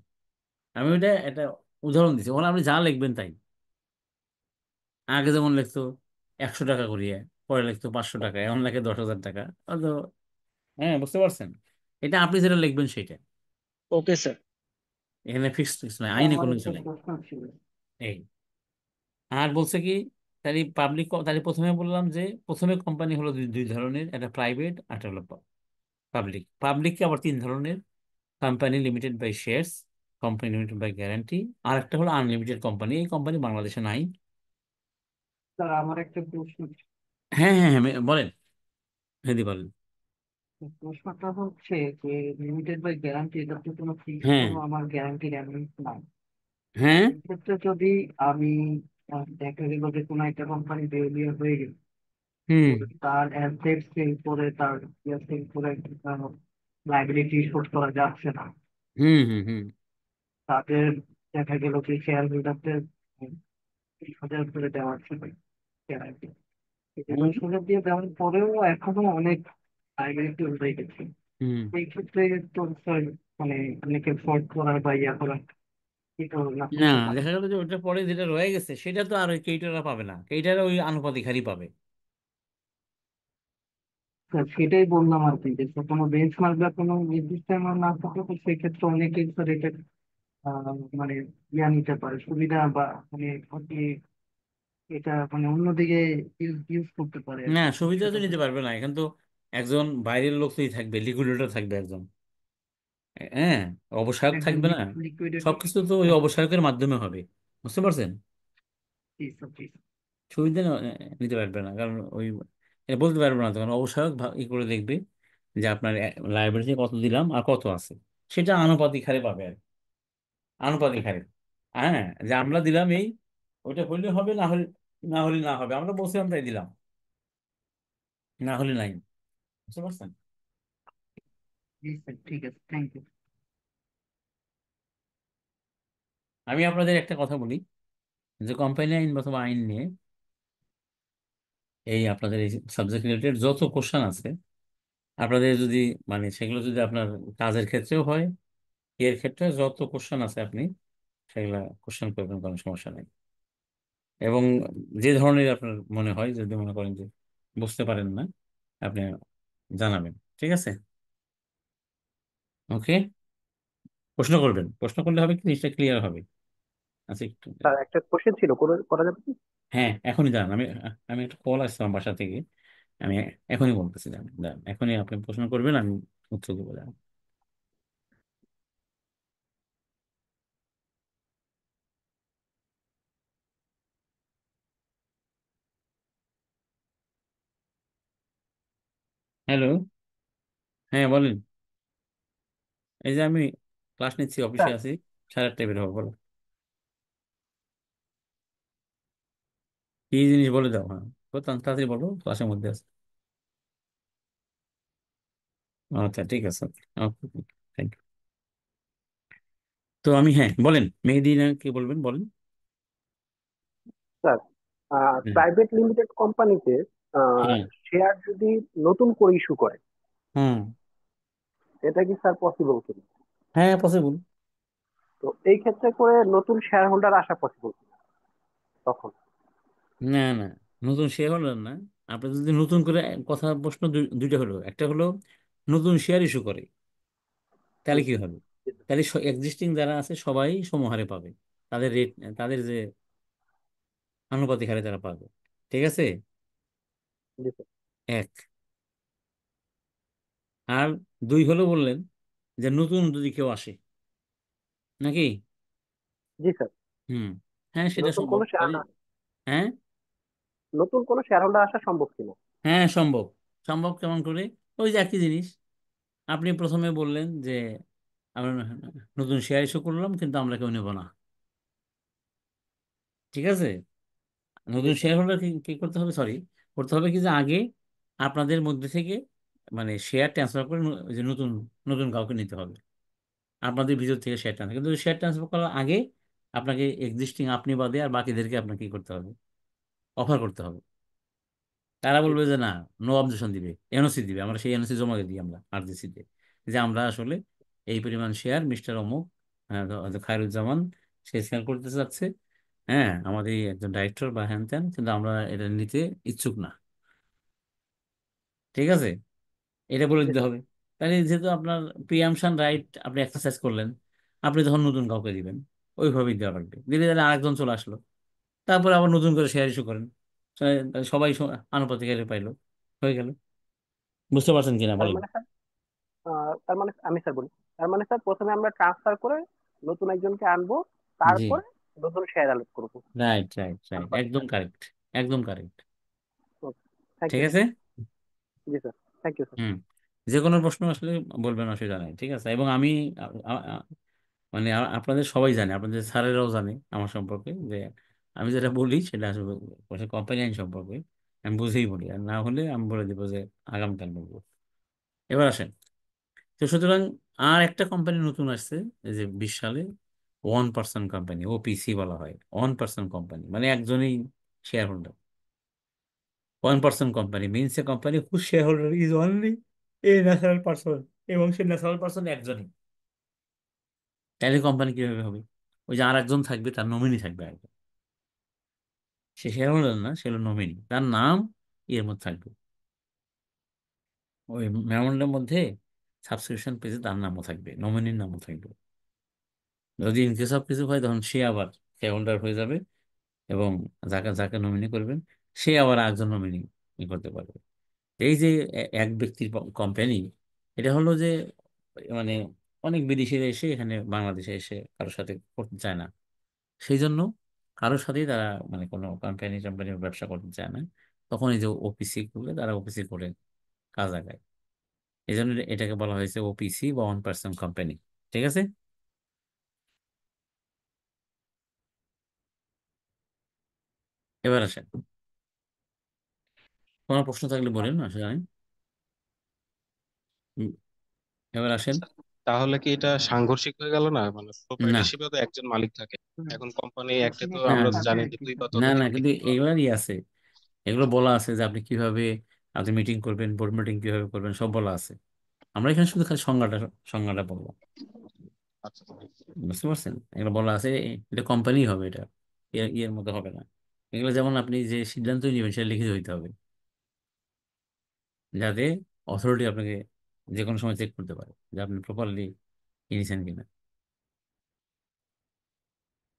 আমি ওটা একটা উদাহরণ দিচ্ছি, ওখানে আপনি যা লিখবেন তাই। আগে যেমন লিখতো 100 টাকা করিয়ে, পরে লিখতো 500 টাকা, এখন লেখে 10,000 টাকা। তো হ্যাঁ, বুঝতে পারছেন? এটা আপনি যেটা লিখবেন সেটা, ওকে স্যার। এখানে ফিক্সড কিছু নাই, স্যার, আইনে আমার কোনো কিছু একটা নাই। প্রশ্ন ছিল। এই আর বলছে কি, তাহলে তাহলে প্রথমে বললাম যে প্রথমে কোম্পানি হলো দুই দুই ধরনের, একটা প্রাইভেট আর একটা হলো পাবলিক। পাবলিককে আবার 3 ধরনের: company limited by shares, company limited by guarantee, আর একটা হলো আনলিমিটেড কোম্পানি। এই কোম্পানি বাংলাদেশে নাই। স্যার, আমার একটা প্রশ্ন ছিল। হ্যাঁ হ্যাঁ হ্যাঁ, বলেন, যদি বলেন। প্রশ্নটা হচ্ছে যে লিমিটেড বাই গ্যারান্টি, এটা তো কোনো ফিক্সড হ্যাঁ কোনো আমার গ্যারান্টির অ্যামাউন্ট নাই। হ্যাঁ, সেক্ষেত্রে যদি আমি দেখা গেল যে কোনো একটা কোম্পানি দেউলিয়া হয়ে গেল, হুম তার অ্যাসেট সেল করে তার সেল করে লাইবিলিটি শোধ করা যাচ্ছে না, হুম হুম হুম তাদের দেখা গেল যে শেয়ার হোল্ডারদের 30,000 করে দেওয়ার ছিল গ্যারান্টি, হুম 30,000 দিয়ে দেওয়ার পরেও এখনো অনেক লাইবিলিটি হয়ে গেছে। হুম। এই ক্ষেত্রে তো স্যার মানে অনেকে ফল্ট করার বা ইয়া করার কি না না, করতে পারে। দেখা গেল যে ওইটা পরে যেটা রয়ে গেছে সেটা তো আর ওই কেইটারা পাবে না, কেইটারা ওই আনুপাতিক হারই পাবে। স্যার, সেটাই বললাম আর কি, যে কোনো বেঞ্চমার্ক বা কোনো নির্দিষ্ট amount না থাকলে তো সেক্ষেত্রে অনেকেই স্যার এটা মানে ইয়া নিতে পারে সুবিধা, বা মানে অতি এটা মানে অন্যদিকে ইউজ করতে পারে আর না, কি, সুবিধা তো সেটা নিতে পারবে না, এখন তো একজন বাইরের লোক তোই থাকবে, লিকুইডেটর থাকবে একজন, হ্যাঁ, অবসায়ক একজন থাকবে না। লিকুইডেটর। সবকিছু তো ওই অবসায়কের মাধ্যমে হবে, বুঝতে পারছেন? সুবিধা নিতে পারবে না, কারণ ওই এটা বলতে পারবে না, তখন অবসায়ক ই করে দেখবে যে আপনার লাইব্রেরিতে কত দিলাম আর কত আছে, সেটা আনুপাতিক হারে পাবে আর কি, আনুপাতিক হারে। হ্যাঁ, যে আমরা দিলাম এই, ওইটা হইলে হবে, না হলে না হলে না হবে, আমরা বলছিলাম তাই দিলাম, না হলে নাই। বুঝতে পারছেন? জি স্যার, ঠিক আছে, থ্যাংক ইউ। আমি আপনাদের একটা কথা বলি, যে কোম্পানি আইন অথবা আইন নিয়ে এই আপনাদের এই সাবজেক্ট রিলেটেড যত কোশ্চেন আছে, আপনাদের যদি মানে সেগুলো যদি আপনার কাজের ক্ষেত্রেও হয়, এর ক্ষেত্রে যত কোশ্চেন আছে আপনি সেগুলা কোশ্চেন করবেন, কোনো সমস্যা নেই। এবং যে ধরনের আপনার মনে হয়, যদি মনে করেন যে বুঝতে পারেন না, আপনি জানাবেন, ঠিক আছে? ওকে, প্রশ্ন করবেন, প্রশ্ন করলে হবে কি জিনিসটা ক্লিয়ার হবে। আচ্ছা একটু, স্যার একটা কোশ্চেন ছিল, করা যাবে কি? হ্যাঁ এখনই দাঁড়ান, আমি আমি একটা কল আসছে আমার বাসা থেকে, আমি এখনই বলতেছি, দাঁড়ান দাঁড়ান, এখনই আপনি প্রশ্ন করবেন, আমি উত্তর দেবো, দাঁড়ান। হ্যালো, হ্যাঁ বলেন। এই যে আমি ক্লাস নিচ্ছি, অফিসে স্যার আছি, 8:30 বের হবো, বলো কি জিনিস বলে দাও, হ্যাঁ তাড়াতাড়ি বলো, ক্লাসের মধ্যে আছে। আচ্ছা ঠিক আছে, ওকে, থ্যাংক ইউ। তো আমি, হ্যাঁ বলেন, মেহেদি না কি বলবেন, বলেন। স্যার, হ্যাঁ, প্রাইভেট লিমিটেড কোম্পানিতে হ্যাঁ, শেয়ার যদি নতুন করে ইস্যু করে, হুম, এটা কি স্যার পসিবল কিনা? হ্যাঁ পসিবল। তো এই ক্ষেত্রে করে নতুন শেয়ার হোল্ডার আসা পসিবল কিনা তখন? না না, নতুন শেয়ার হোল্ডার না, আপনি যদি নতুন করে, কথা প্রশ্ন দুইটা হলো, একটা হলো নতুন শেয়ার ইস্যু করে, তাহলে জি কি স্যার। হবে? তাহলে এক্সিস্টিং যারা আছে সবাই সমহারে পাবে, তাদের রেট, তাদের যে আনুপাতিক হারে তারা পাবে, ঠিক আছে? জি স্যার। এক। আর দুই হলো বললেন যে নতুন যদি কেউ আসে, নাকি? জি স্যার। হুম, হ্যাঁ সেটা নতুন সম্ভব, কোনো তাহলে হ্যাঁ, নতুন কোনো শেয়ার হোল্ডার আসা সম্ভব কিনা? হ্যাঁ সম্ভব। সম্ভব কেমন করে? ওই যে একই জিনিস, আপনি প্রথমে বললেন যে আমরা নতুন শেয়ার ইস্যু করলাম কিন্তু আমরা কেউ নেব না, ঠিক আছে? জি নতুন স্যার। শেয়ার হোল্ডার কি কি করতে হবে, সরি, করতে হবে কি যে আগে আপনাদের মধ্যে থেকে মানে শেয়ার ট্রান্সফার করে ওই যে নতুন নতুন কাউকে নিতে হবে, আপনাদের ভিতর থেকে শেয়ার ট্রান্সফার, কিন্তু শেয়ার ট্রান্সফার করার আগে আপনাকে এক্সিস্টিং আপনি বাদে আর বাকিদেরকে আপনাকে কি করতে হবে, অফার করতে হবে। তারা জি বলবে স্যার। যে না, নো অবজেকশন দিবে, এনওসি দিবে, আমরা সেই এনওসি জমা দিই আমরা আরজিসিতে, যে আমরা আসলে এই পরিমাণ শেয়ার মিস্টার অমুক, খায়রুজ্জামান, সে সেল করতে চাচ্ছে, হ্যাঁ আমাদের একজন ডাইরেক্টর বা হ্যান ত্যান, কিন্তু আমরা এটা নিতে ইচ্ছুক না, ঠিক আছে? এটা বলে জি দিতে স্যার। হবে। তাহলে যেহেতু আপনার প্রিয়ামশন রাইট আপনি এক্সারসাইজ করলেন, আপনি তখন নতুন কাউকে দিবেন, ওইভাবেই দেওয়া লাগবে, দিলে তাহলে আরেকজন চলে আসলো, তারপরে আবার নতুন করে শেয়ার ইস্যু করেন, তাহলে সবাই আনুপাতিক হারে পাইলো, হয়ে গেল। বুঝতে পারছেন কিনা তার বলেন। মানে স্যার, তার মানে আমি স্যার বলি, তার মানে স্যার প্রথমে আমরা ট্রান্সফার করে নতুন একজনকে আনবো, জি, তারপরে নতুন শেয়ার অ্যালট করবো। রাইট রাইট রাইট, একদম কারেক্ট, একদম কারেক্ট, থ্যাংক ঠিক ইউ স্যার। আছে। জি স্যার। Thank you sir. হুম, যে কোনো প্রশ্ন আসলে বলবেন, অসুবিধা নাই, ঠিক আছে? এবং আমি আ- আ- আ- মানে আপনাদের সবাই জানে, আপনাদের স্যারেরাও জানে আমার সম্পর্কে, যে আমি যেটা বলি সেটা আসলে কোম্পানি আইন সম্পর্কে আমি বুঝেই বলি, আর না হলে আমি বলে দেবো যে আগামীকাল বলবো। এবার আসেন, তো সুতরাং আর একটা কোম্পানি নতুন আসছে, এই যে 20 সালে, 1% কোম্পানি, ওপিসি বলা হয়, 1% কোম্পানি মানে একজনই share holder. 1% company means a company whose share holder is only a natural person, এবং সে ন্যাচারাল পার্সন একজনই। তাহলে কোম্পানি কিভাবে হবে? ওই যে আর একজন থাকবে, তার নমিনি থাকবে একজন, সে শেয়ার হোল্ডার না, সে হলো নমিনি, তার নাম এর মধ্যে থাকবে, ওই মেমোরেন্ডামের মধ্যে সাবস্ক্রিপশন পেজে তার নামও থাকবে, নমিনির নামও থাকবে। যদি ইন কেস অফ কিছু হয় তখন সে আবার শেয়ার হোল্ডার হয়ে যাবে, এবং যাকে যাকে নমিনি করবেন সে আবার একজন নমিনি করতে পারবে। এই যে এক ব্যক্তির কোম্পানি, এটা হলো যে মানে অনেক বিদেশিরা এসে এখানে বাংলাদেশে এসে কারোর সাথে করতে চায় না, সেই জন্য কারোর সাথেই তারা মানে কোনো কোম্পানি কোম্পানির ব্যবসা করতে চায় না, তখন এই যে ওপিসি করলে তারা ওপিসি করে কাজ আগায়। এই জন্য এটাকে বলা হয়েছে ওপিসি বা 1% কোম্পানি, ঠিক আছে? এবার আসেন, কোনো প্রশ্ন থাকলে বলেন, আসলে আমি উম, এবার আসেন। তাহলে কি এটা সাংঘর্ষিক হয়ে গেল না? মানে না প্রোপাইটারশিপে তো একজন মালিক থাকে, হুম। এখন কোম্পানি একটা তো না এখানে আমরা না জানি তাদের যে দুই কিছু বা না ততোধিক না, মালিক কিন্তু হতে পারে। এগুলারই আছে, এগুলো বলা আছে যে আপনি কিভাবে, আপনি মিটিং করবেন, বোর্ড মিটিং কিভাবে করবেন, সব বলা আছে। আমরা এখানে শুধু খালি সংজ্ঞাটা সংজ্ঞাটা বললাম। আচ্ছা আচ্ছা। বুঝতে পারছেন? এগুলো বলা আছে এটা কোম্পানি হবে, এটা ইয়ের মতো হবে না। এগুলো যেমন আপনি যে সিদ্ধান্ত নেবেন সেটা লিখিত হইতে হবে, যাতে অথরিটি আপনাকে যে কোনো সময় চেক করতে পারে যে আপনি প্রপারলি নিয়েছেন কিনা।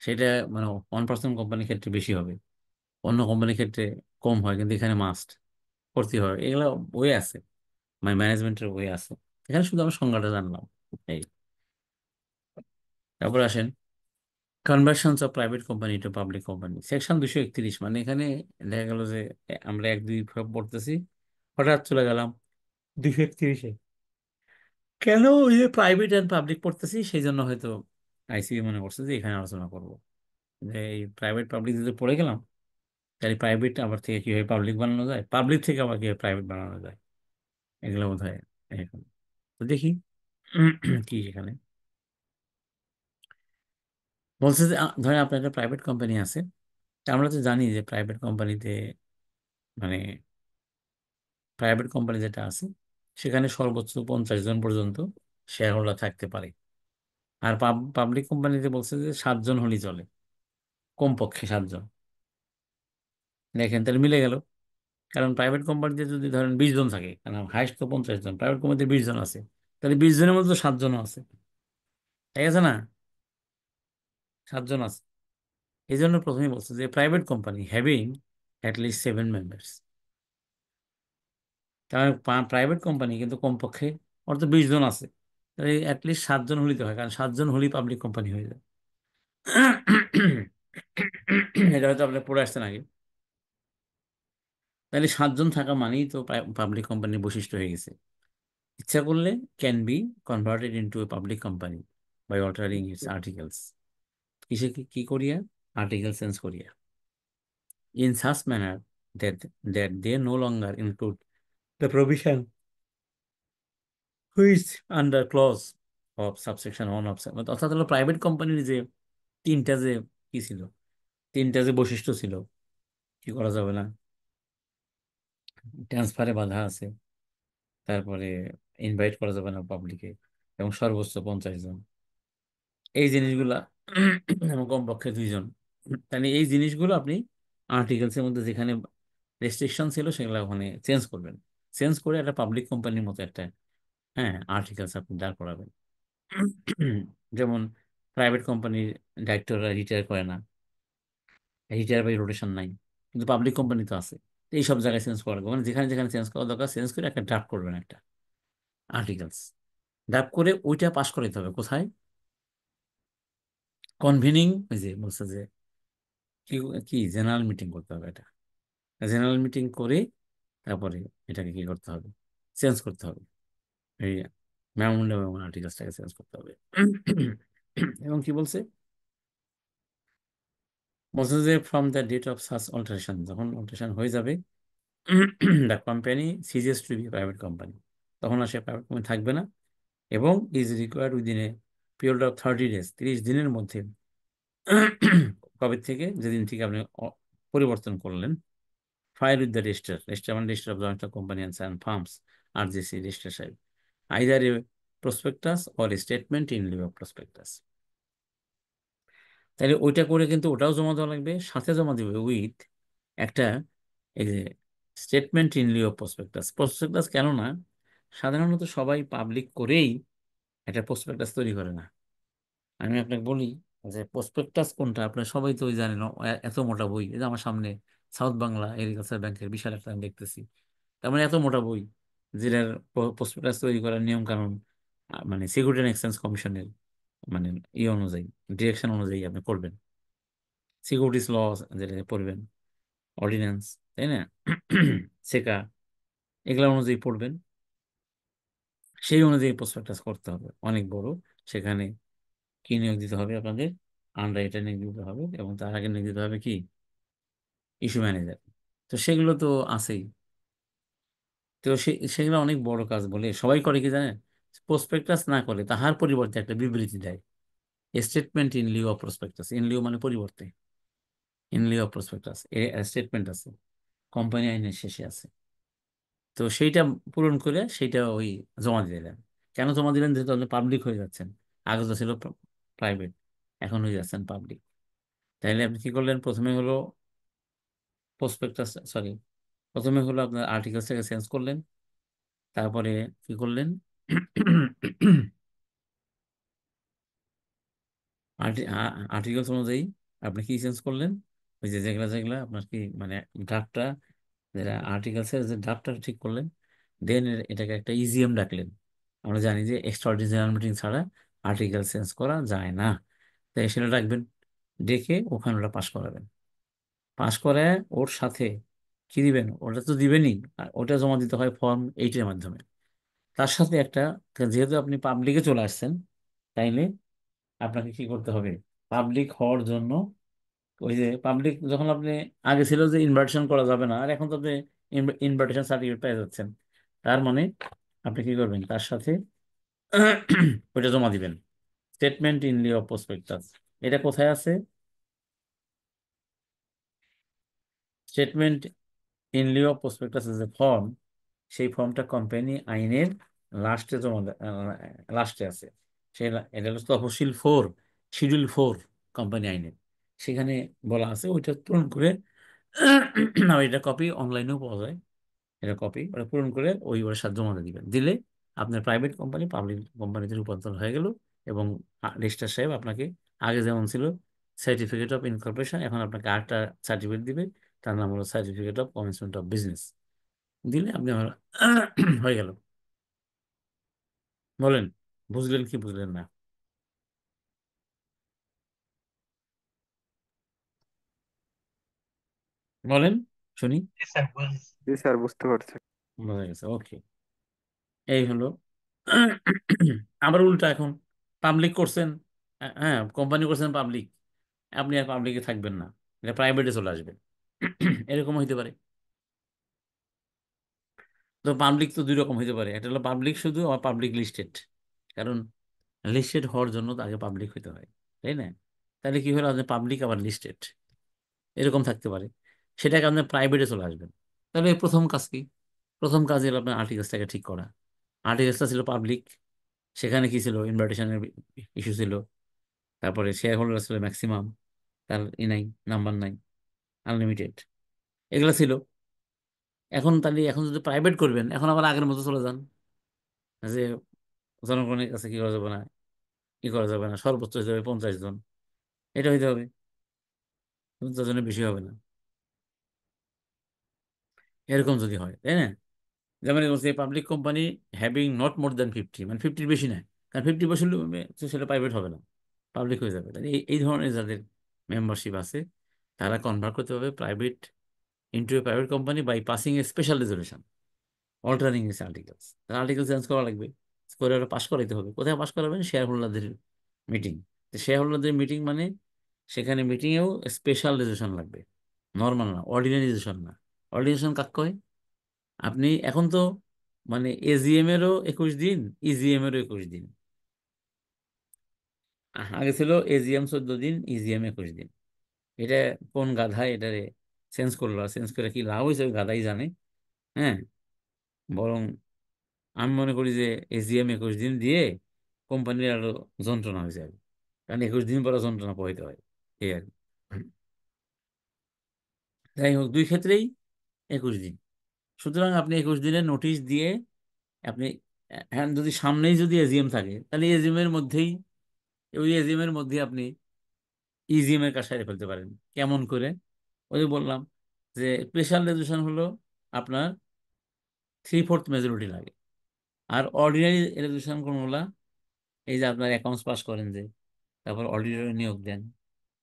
সেটা মানে 1% কোম্পানির ক্ষেত্রে বেশি হবে, অন্য কোম্পানির ক্ষেত্রে কম হয়, কিন্তু এখানে মাস্ট করতে হয়। এগুলো ওয়ে আছে, মানে ম্যানেজমেন্টের ওয়ে আছে। এখানে শুধু আমরা সংজ্ঞাটা জানলাম এই। তারপর আসেন conversions of private company to public company, section 231। মানে এখানে দেখা গেল যে আমরা 1, 2 পড়তেছি, হঠাৎ চলে গেলাম 231-এ। কেন ওই যে প্রাইভেট অ্যান্ড পাবলিক পড়তেছি, সেই জন্য হয়তো আইসিবি মনে করছে যে এখানে আলোচনা করব যে এই প্রাইভেট পাবলিক যদি পড়ে গেলাম, তাহলে প্রাইভেট আবার থেকে কিভাবে পাবলিক বানানো যায়, পাবলিক থেকে আবার কিভাবে প্রাইভেট বানানো যায়, এগুলো বোধ হয় এখন। তো দেখি কি এখানে বলছে যে ধরেন আপনার একটা প্রাইভেট কোম্পানি আছে। তা আমরা তো জানি যে প্রাইভেট কোম্পানিতে মানে প্রাইভেট কোম্পানি যেটা আছে সেখানে সর্বোচ্চ 50 জন পর্যন্ত শেয়ার হোল্ডার থাকতে পারে। আর পাবলিক কোম্পানিতে বলছে যে 7 জন হলেই চলে, কমপক্ষে 7 জন। দেখেন তাহলে মিলে গেল। কারণ প্রাইভেট কোম্পানিতে যদি ধরেন 20 জন থাকে, কারণ হাইস্ট তো 50 জন, প্রাইভেট কোম্পানিতে 20 জন আছে, তাহলে 20 জনের মধ্যে তো 7 জনও আছে, ঠিক আছে না? 7 জন আছে। এই জন্য প্রথমেই বলছে যে private company having at least 7 members. কারণ প্রাইভেট কোম্পানি কিন্তু কমপক্ষে ওর তো 20 জন আছে, তাহলে অ্যাটলিস্ট 7 জন হলিতে হয়, কারণ 7 জন হলেই পাবলিক কোম্পানি হয়ে যায়। এটা হয়তো আপনি পড়ে আসছেন আগে। তাহলে 7 জন থাকা মানেই তো পাবলিক কোম্পানির বৈশিষ্ট্য হয়ে গেছে। ইচ্ছা করলে can be converted into a public company by altering its articles. কিসে কি করিয়া? আর্টিকেল চেঞ্জ করিয়া। In such manner that they no longer include the provision which under clause of subsection 1 of, অর্থাৎ হলো প্রাইভেট কোম্পানির যে তিনটা যে কি ছিল, তিনটা যে বৈশিষ্ট্য ছিল, কি করা যাবে না, ট্রান্সফারে বাধা আছে, তারপরে ইনভাইট করা যাবে না পাবলিকে, এবং সর্বোচ্চ 50 জন, এই জিনিসগুলা এবং কমপক্ষে 2 জন। তাহলে এই জিনিসগুলো আপনি আর্টিকেলসের মধ্যে যেখানে রেস্ট্রিকশন ছিল সেগুলো ওখানে চেঞ্জ করবেন। চেঞ্জ করে একটা পাবলিক কোম্পানির মতো একটা, হ্যাঁ, আর্টিকেলস আপনি দাঁড় করাবেন। যেমন প্রাইভেট কোম্পানির ডাইরেক্টররা রিটায়ার করে না, রিটায়ার বাই রোটেশন নাই, কিন্তু পাবলিক কোম্পানি তো আছে। তো এই সব জায়গায় চেঞ্জ করা, মানে যেখানে যেখানে চেঞ্জ করা দরকার চেঞ্জ করে একটা ড্রাফট করবেন, একটা আর্টিকেলস ড্রাফট করে ওইটা পাস করে দিতে হবে কোথায়? কনভিনিং, ওই যে বলছে যে কি কি জেনারেল মিটিং করতে হবে। এটা জেনারেল মিটিং করে তারপরে এটাকে কি করতে হবে? চেঞ্জ করতে হবে, এই মেমোরেন্ডাম এবং আর্টিকেলসটাকে চেঞ্জ করতে হবে। এবং কি বলছে? বলছে যে from the date of such alteration, যখন অল্টারেশন হয়ে যাবে, the company ceases to be private company, তখন আর সে প্রাইভেট কোম্পানি থাকবে না, এবং is required within a period of 30 days, 30 দিনের মধ্যে কবে থেকে, যেদিন থেকে আপনি পরিবর্তন করলেন, file with the register, register মানে register of joint company and firms, RJC register সাহেব, either a prospectus or a statement in lieu of prospectus. তাহলে ওইটা করে কিন্তু ওটাও জমা দেওয়া লাগবে, সাথে জমা দিবে উইথ একটা এই যে statement in lieu of prospectus. Prospectus কেন না, সাধারণত সবাই পাবলিক করেই একটা প্রসপেক্টাস তৈরি করে না। আমি আপনাকে বলি যে প্রসপেক্টাস কোনটা, আপনার সবাই তো ওই জানেন, এত মোটা বই, এই যে আমার সামনে সাউথ বাংলা এগ্রিকালচার ব্যাংকের বিশাল একটা আমি দেখতেছি, তার মানে এত মোটা বই, যেটার প্রসপেক্টাস তৈরি করার নিয়ম কানুন মানে সিকিউরিটি অ্যান্ড এক্সচেঞ্জ কমিশনের মানে অনুযায়ী, ডিরেকশন অনুযায়ী আপনি করবেন, সিকিউরিটিস ল যেটা পড়বেন, অর্ডিন্যান্স, তাই না, সেকা, এগুলো অনুযায়ী পড়বেন। সেই অনুযায়ী প্রসপেক্টাস করতে হবে, অনেক বড়। সেখানে কি নিয়োগ দিতে হবে আপনাদের? আন্ডাররাইটার নিয়োগ দিতে হবে, এবং তার আগে নিয়োগ দিতে হবে কি? Issue manager. তো সেগুলো তো আছেই। তো সেগুলো অনেক বড় কাজ বলে সবাই করে কি জানেন? প্রসপেক্টাস না করে তাহার পরিবর্তে একটা বিবৃতি দেয়, statement in lieu of prospectus. In Liu মানে পরিবর্তে, in lieu of prospectus A statement আছে, কোম্পানি আইনের শেষে আছে। তো সেইটা পূরণ করে সেইটা ওই জমা দিয়ে দেন। কেন জমা দিলেন? যেহেতু আপনি পাবলিক হয়ে যাচ্ছেন, আগে তো ছিল প্রাইভেট, এখন হয়ে যাচ্ছেন পাবলিক। তাইলে আপনি কি করলেন, প্রথমে হলো প্রসপেক্টাস, সরি, প্রথমে হলো আপনার আর্টিকেলসটাকে চেঞ্জ করলেন, তারপরে কি করলেন, আর্টিকেলস অনুযায়ী আপনি কি চেঞ্জ করলেন, ওই যে যেগুলা যেগুলা আপনার কি মানে ড্রাফটটা, যেটা আর্টিকেলসের যে ড্রাফটটা ঠিক করলেন, দেন এটাকে একটা ইজিএম ডাকলেন। আমরা জানি যে এক্সট্রাঅর্ডিনারি জেনারেল মিটিং ছাড়া আর্টিকেল চেঞ্জ করা যায় না। তাই সেটা ডাকবেন, ডেকে ওখানে ওটা পাশ করাবেন। পাশ করে ওর সাথে কি দিবেন, ওটা তো দিবেনই, আর ওটা জমা দিতে হয় ফর্ম 8-এর মাধ্যমে। তার সাথে একটা, যেহেতু আপনি পাবলিকে চলে আসছেন, তাইলে আপনাকে কি করতে হবে, পাবলিক হওয়ার জন্য ওই যে পাবলিক যখন আপনি, আগে ছিল যে ইনভাইটেশন করা যাবে না, আর এখন তো আপনি ইনভাইটেশন সার্টিফিকেট পেয়ে যাচ্ছেন। তার মানে আপনি কি করবেন, তার সাথে ওইটা জমা দিবেন, স্টেটমেন্ট ইন লিeu অফ প্রসপেক্টাস। এটা কোথায় আছে, স্টেটমেন্ট ইন লিeu অফ প্রসপেক্টাস যে ফর্ম, সেই ফর্মটা কোম্পানি আইনের লাস্টে জমা, লাস্টে আছে। এটা হলো তফসিল 4, শিডিউল 4 কোম্পানি আইনের, সেখানে বলা আছে ওইটা পূরণ করে আর এটা কপি অনলাইনেও পাওয়া যায়, এটা কপি ওটা পূরণ করে ওর সাথে জমা দিয়ে দিবেন। দিলে আপনার প্রাইভেট কোম্পানি পাবলিক কোম্পানিতে রূপান্তর হয়ে গেল। এবং রেজিস্ট্রার সাহেব আপনাকে, আগে যেমন ছিল সার্টিফিকেট অফ ইনকর্পোরেশন, এখন আপনাকে আরেকটা সার্টিফিকেট দিবে, তার নাম হলো certificate of commencement of business. দিলে আপনি আমার হয়ে গেল। বলেন, বুঝলেন কি বুঝলেন না? বলেন, শুনি। জি স্যার, বুঝতে পারছি। বোঝা গেছে, ওকে। এই হলো। আবার উল্টা এখন পাবলিক করছেন, হ্যাঁ কোম্পানি করছেন পাবলিক, আপনি আর পাবলিকে থাকবেন না, এটা প্রাইভেটে চলে আসবেন। এরকম হইতে পারে। তো পাবলিক তো দুই রকম হইতে পারে, একটা হলো পাবলিক শুধু, আর পাবলিক লিস্টেড। কারণ লিস্টেড হওয়ার জন্য তো আগে পাবলিক হইতে হয়, তাই না? তাহলে কি হলো, আপনি পাবলিক আবার লিস্টেড, এরকম থাকতে পারে। সেটাকে আপনি প্রাইভেটে চলে আসবেন। তাহলে এই প্রথম কাজ কি, প্রথম কাজ হলো আপনার আর্টিকেলসটাকে ঠিক করা। আর্টিকেলসটা ছিল পাবলিক, সেখানে কি ছিল, ইনভাইটেশনের ইস্যু ছিল, তারপরে শেয়ার হোল্ডার ছিল ম্যাক্সিমাম, তার নাই, নাম্বার নাই, আনলিমিটেড, এগুলো ছিল। এখন তাহলে এখন যদি প্রাইভেট করবেন, এখন আবার আগের মতো চলে যান, যে জনগণের কাছে কি করা যাবে না, কি করা যাবে না, সর্বোচ্চ হতে হবে 50 জন, এটা হইতে হবে, 50 জনের বেশি হবে না, এরকম যদি হয়, তাই না? যেমন বলছে public company having not more than 50, মানে 50-র বেশি না, কারণ 50 বছর সেটা প্রাইভেট হবে না, পাবলিক হয়ে যাবে। তাহলে এই ধরনের যাদের মেম্বারশিপ আছে, তারা কনভার্ট করতে হবে private into a private company by passing a special resolution altering this articles. Article change করা লাগবে, করে ওরা পাস করাইতে হবে। কোথায় পাস করাবেন, শেয়ার হোল্ডারদের মিটিং। শেয়ার হোল্ডারদের মিটিং মানে সেখানে মিটিংয়েও স্পেশাল রেজলিউশন লাগবে, নর্মাল না, অর্ডিনারি রেজলিউশন না। অর্ডিনারি কাক কয়, আপনি এখন তো মানে এজিএম এরও 21 দিন, ইজিএম এরও 21 দিন। আগে ছিল এজিএম 14 দিন, ইজিএম 21 দিন। এটা কোন গাধায় এটারে চেঞ্জ করলো, চেঞ্জ করে কি লাভ হয়েছে ওই গাধাই জানে। হ্যাঁ, বরং আমি মনে করি যে এজিএম 21 দিন দিয়ে কোম্পানির আরো যন্ত্রণা হয়ে যাবে, কারণ 21 দিন পরে যন্ত্রণা পোহাইতে হয়, এই আর কি। যাই হোক, দুই ক্ষেত্রেই 21 দিন। সুতরাং আপনি 21 দিনের নোটিশ দিয়ে আপনি, হ্যাঁ যদি সামনেই যদি এজিএম থাকে, তাহলে এজিএম এর মধ্যেই, ওই এজিএম এর মধ্যে আপনি ইজিএম এর কাজ সেরে ফেলতে পারেন। কেমন করে, ওই যে বললাম যে স্পেশাল রেজলিউশন হলো আপনার 3/4 মেজরিটি লাগে। আর অর্ডিনারি রেজলিউশন কোনগুলা, এই যে আপনার অ্যাকাউন্টস পাস করেন যে, তারপর অডিটর নিয়োগ দেন,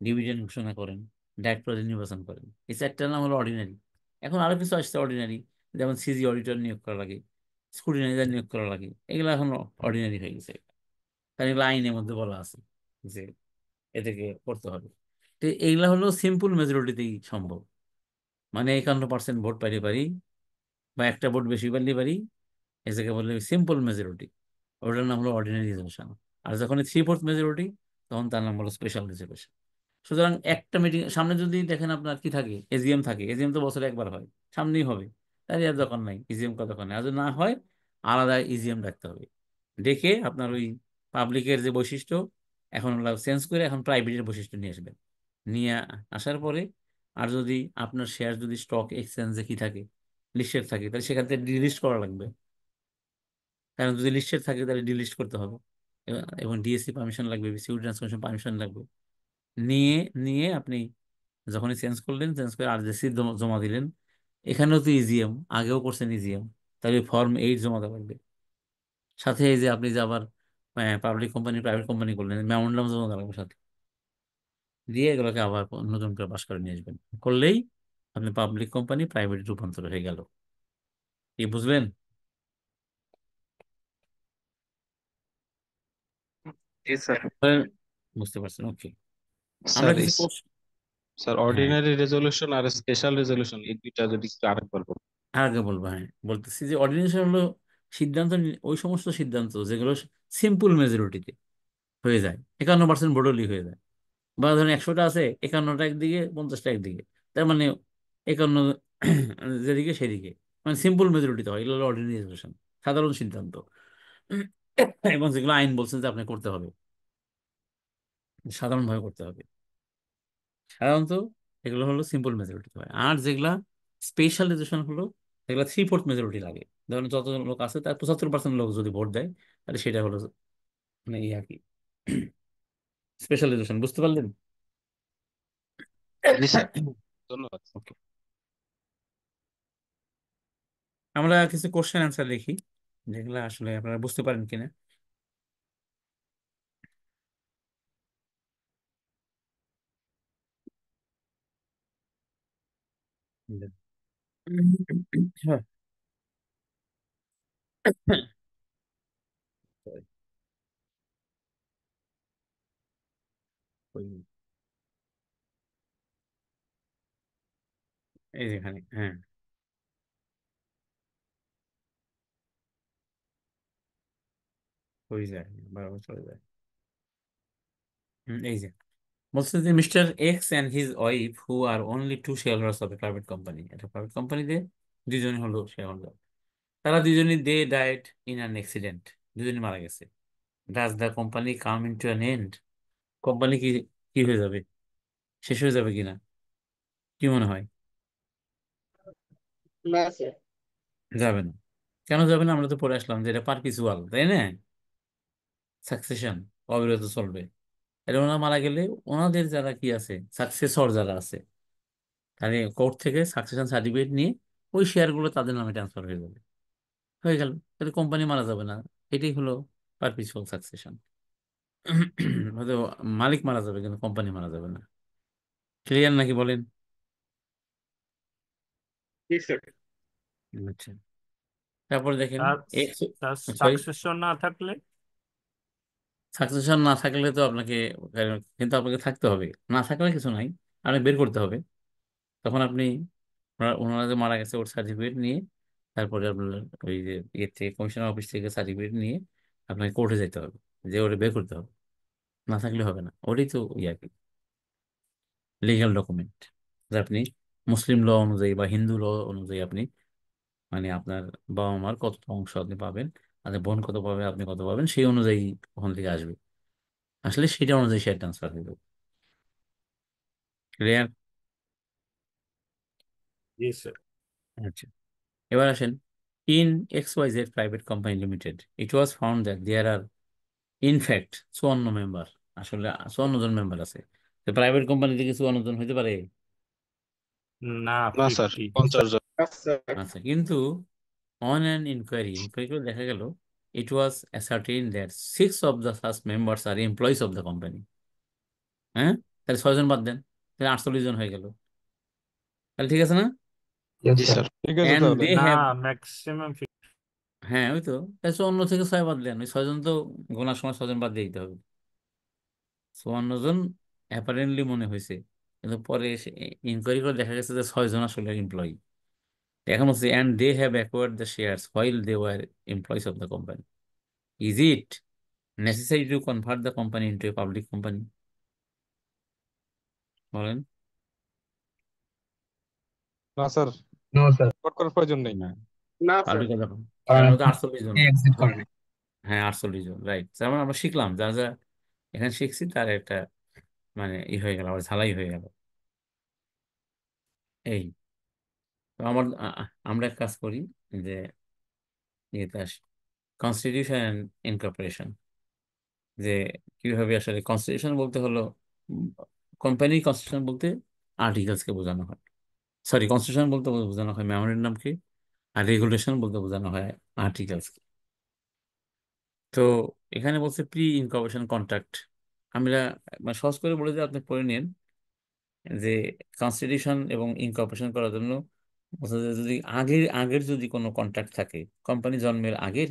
ডিভিডেন্ড ঘোষণা করেন, ডাইরেক্টর নির্বাচন করেন, এই চারটার নাম হলো অর্ডিনারি। এখন আরো কিছু আসছে অর্ডিনারি, যেমন সিজি অডিটর নিয়োগ করা লাগে, স্ক্রুটিনাইজার নিয়োগ করা লাগে, এগুলো এখন অর্ডিনারি হয়ে গেছে। কারণ এগুলো আইনের মধ্যে বলা আছে যে এদেরকে করতে হবে। তো এইগুলা হলো সিম্পল মেজরিটিতেই সম্ভব, মানে 51% ভোট পাইতে পারি, বা একটা ভোট বেশি পাইলে পারি, এটাকে বলে সিম্পল মেজরিটি, ওটার নাম হলো অর্ডিনারি রেজলিউশন। আর যখন 3/4 মেজরিটি, তখন তার নাম হলো স্পেশাল রেজলিউশন। সুতরাং একটা মিটিং সামনে যদি দেখেন আপনার কি থাকে, এজিএম থাকে, এজিএম তো বছরে একবার হয়, সামনেই হবে, তাই আর দরকার নাই ইজিএম কতক্ষণ, আর যদি না হয় আলাদা ইজিএম ডাকতে হবে, ডেকে আপনার ওই পাবলিকের যে বৈশিষ্ট্য এখন চেঞ্জ করে এখন প্রাইভেটের বৈশিষ্ট্য নিয়ে আসবেন। নিয়ে আসার পরে আর যদি আপনার শেয়ার যদি স্টক এক্সচেঞ্জে কি থাকে, লিস্টেড থাকে, তাহলে সেখান থেকে ডিলিস্ট করা লাগবে। কারণ যদি লিস্টেড থাকে তাহলে ডিলিস্ট করতে হবে, এবং ডিএসসি পারমিশন লাগবে, সিকিউরিটি কমিশন পারমিশন লাগবে। নিয়ে নিয়ে আপনি যখনই চেঞ্জ করলেন, চেঞ্জ করে আরজেসি জমা দিলেন। এখানেও তো ইজিএম, আগেও করছেন ইজিএম, তাহলে ফর্ম 8 জমা দেওয়া লাগবে। সাথে এই যে আপনি যে আবার পাবলিক কোম্পানি প্রাইভেট কোম্পানি করলেন, মেমোরেন্ডাম জমা দেওয়া লাগবে সাথে, দিয়ে এগুলোকে আবার নতুন করে পাস করে নিয়ে আসবেন। করলেই আপনি পাবলিক কোম্পানি প্রাইভেট রূপান্তর হয়ে গেল। কি বুঝলেন? জি স্যার। বুঝতে পারছেন? ওকে। আমরা স্যার কিছু কোর্স, স্যার হ্যাঁ অর্ডিনারি রেজলিউশন আর স্পেশাল রেজলিউশন এই দুইটা যদি একটু আরেকবার বলুন। আগে বলবো। হ্যাঁ, বলতেছি যে অর্ডিনেশন হলো সিদ্ধান্ত ওই সমস্ত সিদ্ধান্ত যেগুলো সিম্পল মেজরিটিতে হয়ে যায়, 51% ভোটলি হয়ে যায়। বা ধরেন 100টা আছে, 51টা একদিকে, 50টা একদিকে, তার মানে 51 যেদিকে সেদিকে, মানে সিম্পল মেজরিটিতে হয়। এগুলো হলো অর্ডিনারি রেজলিউশন, সাধারণ সিদ্ধান্ত। এবং যেগুলো আইন বলছেন যে আপনি করতে হবে, সাধারণভাবে করতে হবে, সাধারণত এগুলো হলো সিম্পল মেজরিটি হয়। আর যেগুলা স্পেশালাইজেশন হলো, যেগুলো 3/4 মেজরিটি লাগে, ধরেন যত লোক আছে তার 75% লোক যদি ভোট দেয়, তাহলে সেটা হলো মানে ইয়ে আর কি, স্পেশালাইজেশন। বুঝতে পারলেন? জি স্যার, ধন্যবাদ। ওকে, আমরা কিছু কোশ্চেন অ্যান্সার লিখি, যেগুলো আসলে আপনারা বুঝতে পারেন কিনা। হ্যাঁ, এই যেখানে, হ্যাঁ, হয়ে যায়, বারবার চলে যায়। এই যে বলছে যে mister X and his wife who are only two share holders of a private company, একটা প্রাইভেট কোম্পানিতে দুজনই হলো শেয়ার হোল্ডার। তারা দুজনই they died in an accident, দুজনই মারা গেছে। Does the company come into an end, company কি কি হয়ে যাবে, শেষ হয়ে যাবে কিনা? কি মনে হয়? না স্যার। যাবে না। কেন যাবে না? আমরা তো পড়ে আসলাম যে এটা পারপিচুয়াল, তাই না? সাকসেশন অবিরত চলবে। এটা ওনারা মারা গেলে ওনাদের যারা কি আছে, সাকসেসর যারা আছে, তাহলে কোর্ট থেকে সাকসেশন সার্টিফিকেট নিয়ে ওই শেয়ারগুলো তাদের নামে ট্রান্সফার হয়ে যাবে, হয়ে গেল। তাহলে কোম্পানি মারা যাবে না। এটাই হলো পারপিচুয়াল সাকসেশন। হয়তো মালিক মারা যাবে কিন্তু কোম্পানি মারা যাবে না। ক্লিয়ার নাকি বলেন? জি স্যার। আচ্ছা, তারপর দেখেন এক্স, সরি, সাকসেসর না থাকলে? সাকসেশন না থাকলে তো আপনাকে, কিন্তু আপনাকে থাকতে হবে। না থাকলে কিছু নাই, আপনি বের করতে হবে। তখন আপনি ওনারা যে মারা গেছে ওর সার্টিফিকেট নিয়ে, তারপরে আপনার ওই যে ইয়ে থেকে, কমিশনার অফিস থেকে সার্টিফিকেট নিয়ে আপনাকে কোর্টে যেতে হবে, যে ওটা বের করতে হবে। না থাকলে হবে না। ওটাই তো ইয়ে কি, লিগ্যাল ডকুমেন্ট, যে আপনি মুসলিম ল অনুযায়ী বা হিন্দু ল অনুযায়ী আপনি, মানে আপনার বাবা মার কত অংশ আপনি পাবেন, আর বোন কত পাবে, আপনি কত পাবেন, সেই অনুযায়ী ওখান থেকে আসবে। আসলে সেটা অনুযায়ী শেয়ার ট্রান্সফার হয়ে যাবে। ক্লিয়ার? জি স্যার। আচ্ছা, এবার আসেন। In XYZ private company limited it was found that there are in fact 54 member. আসলে 54 জন মেম্বার আছে। তো প্রাইভেট কোম্পানি থেকে 54 জন হতে পারে? না, না স্যার, 50। 50 জন। আচ্ছা। আচ্ছা, কিন্তু অন অ্যান ইনকোয়ারি করে দেখা গেল ইট ওয়াজ ascertain that 6 of the such members are employees of the company। হ্যাঁ, তাহলে 6 জন বাদ দেন, তাহলে 48 জন হয়ে গেল। তাহলে ঠিক আছে না? জি স্যার। ঠিক আছে অ্যান্ড তাহলে। দে না, হ্যাভ, ম্যাক্সিমাম। হ্যাঁ ওই তো, তাহলে 54 থেকে 6 বাদ দেন, ওই 6 জন তো গোনার সময় 6 জন বাদ দিয়ে দিতে হবে। 54 জন অ্যাপারেন্টলি মনে হয়েছে, কিন্তু পরে ইনকোয়ারি করে দেখা গেছে যে 6 জন আসলে এমপ্লয়ি। এখন হচ্ছে and they have acquired the shares while they were employees of the company. Is it necessary to convert the company into a public company? বলেন। না স্যার, রিপোর্ট করার প্রয়োজন নেই। না, না স্যার। পাবলিক কথা, কারণ ওটা 48 জন। হ্যাঁ 48 জন, রাইট। তার মানে আমরা শিখলাম, যা যা এখানে শিখছি তার একটা মানে ই হয়ে গেল, আবার ঝালাই হয়ে গেল। এই তো আমরা এক কাজ করি যে ইয়েতে আসি, কনস্টিটিউশন ইনকর্পোরেশন। যে কিভাবে আসলে কনস্টিটিউশন বলতে হলো, কোম্পানি কনস্টিটিউশন বলতে আর্টিকেলসকে বোঝানো হয়। সরি, কনস্টিটিউশন বলতে বোঝানো হয় মেমোরেন্ডামকে, আর রেগুলেশন বলতে বোঝানো হয় আর্টিকেলসকে। তো এখানে বলছে প্রি ইনকর্পোরেশন কন্ট্রাক্ট। আমরা মানে সহজ করে বলে যে আপনি পড়ে নিন যে কনস্টিটিউশন এবং ইনকর্পোরেশন করার জন্য বোঝা যায় যদি আগের আগের যদি কোনো কন্ট্রাক্ট থাকে, কোম্পানি জন্মের আগের,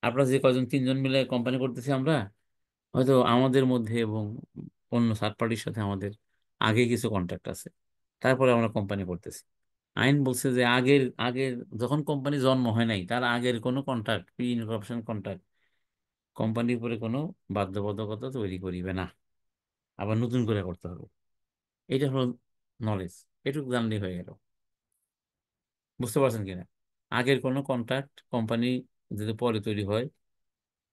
আপনারা যে কয়জন তিনজন মিলে কোম্পানি করতেছি আমরা, হয়তো আমাদের মধ্যে এবং অন্য থার্ড পার্টির সাথে আমাদের আগে কিছু কন্ট্রাক্ট আছে, তারপরে আমরা কোম্পানি করতেছি। আইন বলছে যে আগের আগের যখন কোম্পানি জন্ম হয় নাই তার আগের কোনো কন্ট্রাক্ট, প্রি ইনকর্পোরেশন কন্ট্রাক্ট কোম্পানির উপরে কোনো বাধ্যবাধকতা তৈরি করিবে না, আবার নতুন করে করতে হবে। এটা হলো নলেজ, এটুকু জানলেই হয়ে গেল। বুঝতে পারছেন কিনা? আগের কোনো কন্ট্রাক্ট কোম্পানি যদি পরে তৈরি হয়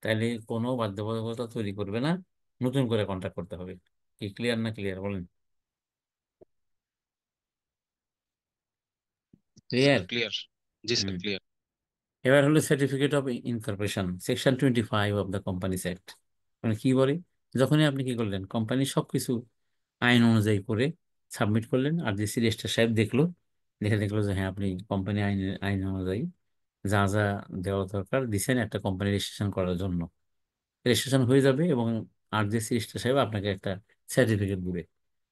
তাহলে কোনো বাধ্যবাধকতা তৈরি করবে না, নতুন করে কন্ট্রাক্ট করতে হবে। কি ক্লিয়ার না ক্লিয়ার বলেন? Sir clear. ক্লিয়ার। জি স্যার হুম। ক্লিয়ার। এবার হলো certificate of incorporation, section 25 of the companies act. মানে কি বলে, যখনই আপনি কি করলেন, কোম্পানি সবকিছু আইন অনুযায়ী করে সাবমিট করলেন, আর যে রেজিস্ট্রার সাহেব দেখলো, দেখে দেখলো যে হ্যাঁ আপনি কোম্পানি আইন আইন অনুযায়ী যা যা দেওয়া দরকার দিচ্ছেন একটা কোম্পানি রেজিস্ট্রেশন করার জন্য, রেজিস্ট্রেশন হয়ে যাবে। এবং আর যে রেজিস্ট্রার সাহেব আপনাকে একটা সার্টিফিকেট দিবে,